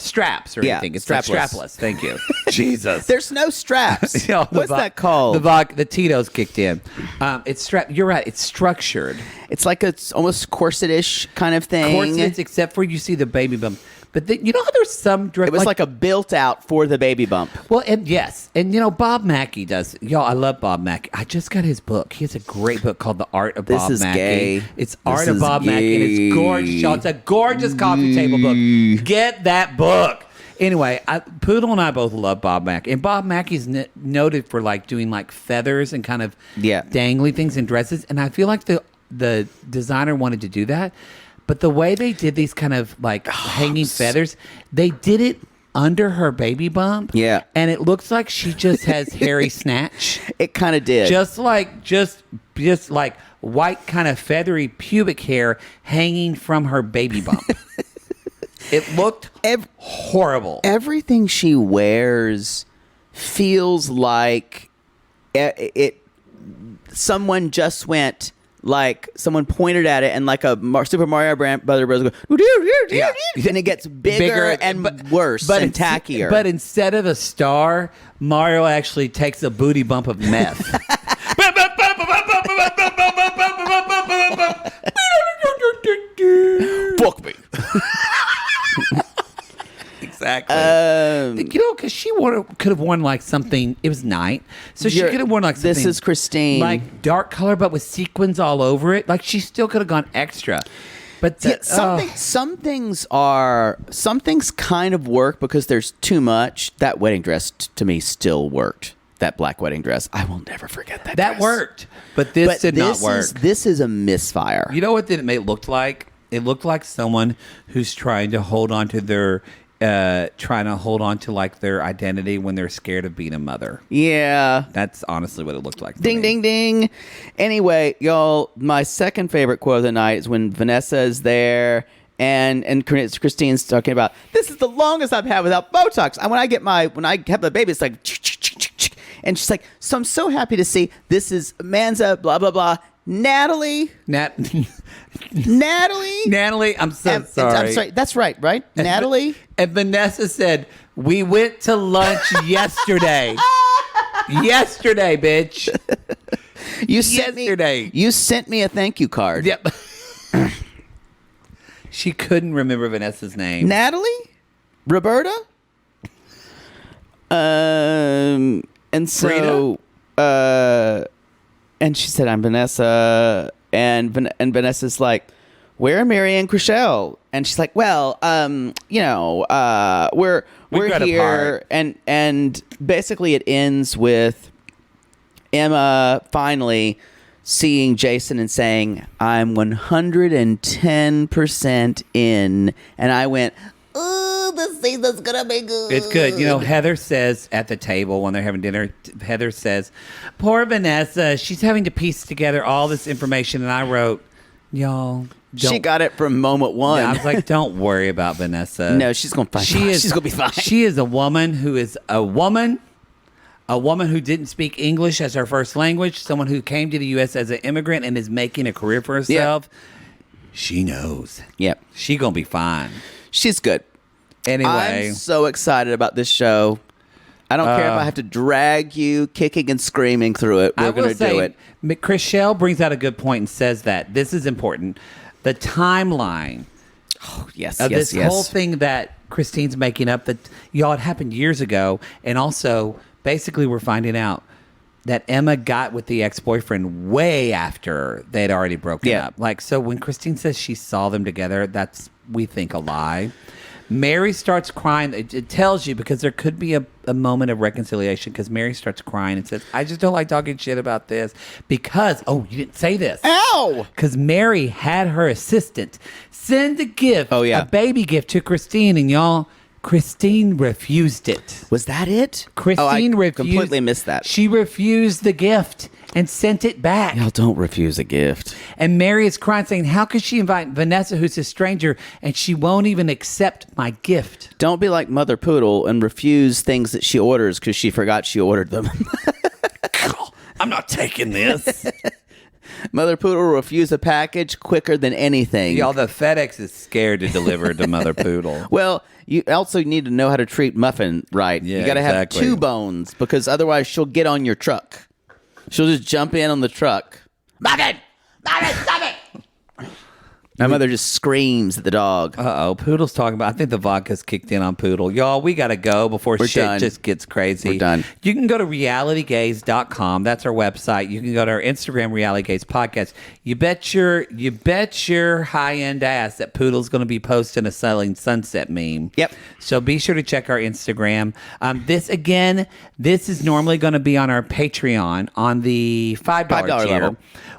straps or anything? It's strapless. Thank you. Jesus. There's no straps. What's that called? The Tito's kicked in. It's strap. You're right. It's structured. It's like it's almost corset-ish kind of thing. Corsets, except for you see the baby bump. But you know how there's some dress... It was like a built out for the baby bump. Well, and yes. And, Bob Mackie does... Y'all, I love Bob Mackie. I just got his book. He has a great book called The Art of Bob Mackie. This is gay. It's Art of Bob Mackie, and it's gorgeous, y'all. It's a gorgeous coffee table book. Get that book. Anyway, Poodle and I both love Bob Mackie. And Bob Mackie's noted for, like, doing, like, feathers and kind of dangly things in dresses. And I feel like the designer wanted to do that. But the way they did these kind of like hanging feathers, they did it under her baby bump. Yeah. And it looks like she just has hairy snatch. It kind of did. Just like white kind of feathery pubic hair hanging from her baby bump. It looked horrible. Everything she wears feels like someone just went... Like someone pointed at it and like a Super Mario Brother goes, and it gets bigger and worse and tackier. But instead of a star, Mario actually takes a booty bump of meth. Fuck me. Exactly. Because she could have worn like something. It was night, so she could have worn like something. This is Christine, like dark color, but with sequins all over it. Like she still could have gone extra. But some things kind of work because there's too much. That wedding dress to me still worked. That black wedding dress, I will never forget that. That dress. Worked, but this did not work. This is a misfire. You know what it looked like? It looked like someone who's trying to hold on to their. Like their identity when they're scared of being a mother. Yeah. That's honestly what it looked like. Ding, ding, ding. Anyway, y'all, my second favorite quote of the night is when Vanessa is there and Christine's talking about, this is the longest I've had without Botox. And when I have the baby, it's like, And she's like, so I'm so happy to see this is Manza, blah, blah, blah. Natalie. Natalie, I'm so sorry. I'm sorry. That's right? Natalie? And Vanessa said, we went to lunch yesterday. Yesterday, bitch. You sent me a thank you card. Yep. She couldn't remember Vanessa's name. Natalie? Roberta? And so and she said, I'm Vanessa. And Vanessa's like, where are Mary and Chrishell? And she's like, well, we're here. And basically it ends with Emma finally seeing Jason and saying, I'm 110% in. And I went, oh, this season's gonna be good. It's good. Heather says at the table when they're having dinner, Heather says, poor Vanessa, she's having to piece together all this information. And I wrote, y'all, she got it from moment one. Yeah, I was like, don't worry about Vanessa. No, she's gonna find. She's gonna be fine. She is a woman who is a woman who didn't speak English as her first language, someone who came to the U.S. as an immigrant and is making a career for herself. Yep. She knows. Yep. She gonna be fine. She's good. Anyway. I'm so excited about this show. I don't care if I have to drag you kicking and screaming through it. We're going to do it. Chrishell brings out a good point and says that this is important. The timeline of this whole thing that Christine's making up, that y'all, it happened years ago. And also, basically, we're finding out that Emma got with the ex-boyfriend way after they'd already broken up. So when Christine says she saw them together, that's, we think, a lie. Mary starts crying. It tells you, because there could be a moment of reconciliation, because Mary starts crying and says, I just don't like talking shit about this because, you didn't say this. Ow! Because Mary had her assistant send a gift, a baby gift to Christine, and y'all, Christine refused it. Was that it? Christine refused. Completely missed that. She refused the gift and sent it back. Y'all don't refuse a gift. And Mary is crying, saying, how could she invite Vanessa, who's a stranger, and she won't even accept my gift? Don't be like Mother Poodle and refuse things that she orders because she forgot she ordered them. I'm not taking this. Mother Poodle will refuse a package quicker than anything. Y'all, the FedEx is scared to deliver to Mother Poodle. Well, you also need to know how to treat Muffin right. Yeah, you got to have 2 bones, because otherwise she'll get on your truck. She'll just jump in on the truck. Muffin! Muffin, stop it! My mother just screams at the dog. Poodle's talking about, I think the vodka's kicked in on Poodle. Y'all, we got to go before shit just gets crazy. We're done. You can go to realitygaze.com. That's our website. You can go to our Instagram, Reality Gaze Podcast. You bet your high-end ass that Poodle's going to be posting a Selling Sunset meme. Yep. So be sure to check our Instagram. This is normally going to be on our Patreon on the $5 tier. Level.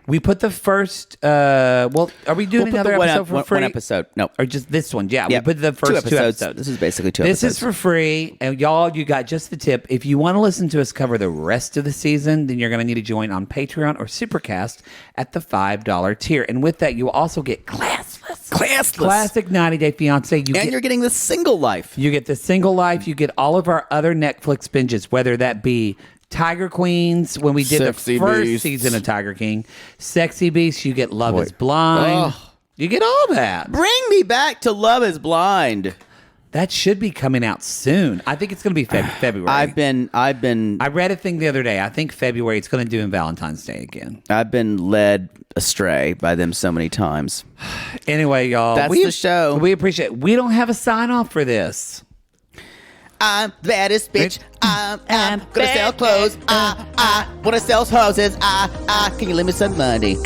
We put the first, are we doing another episode for free? One episode, no. Or just this one, yeah. We put the first 2 episodes. This is basically 2 episodes. This is for free, and y'all, you got just the tip. If you want to listen to us cover the rest of the season, then you're going to need to join on Patreon or Supercast at the $5 tier. And with that, you will also get Classless. Classic 90 Day Fiancé. You're getting the Single Life. You get the Single Life. You get all of our other Netflix binges, whether that be Tiger Queens, when we did Sexy the first Beasts. season of Tiger King. Sexy Beasts, you get Love is Blind. You get all that. Bring me back to Love is Blind. That should be coming out soon. I think it's going to be February. I read a thing the other day. I think February it's going to do in Valentine's Day again. I've been led astray by them so many times. Anyway, y'all. That's the show. We appreciate it. We don't have a sign off for this. I'm the baddest bitch. I'm gonna sell clothes. I wanna sell houses. Can you lend me some money?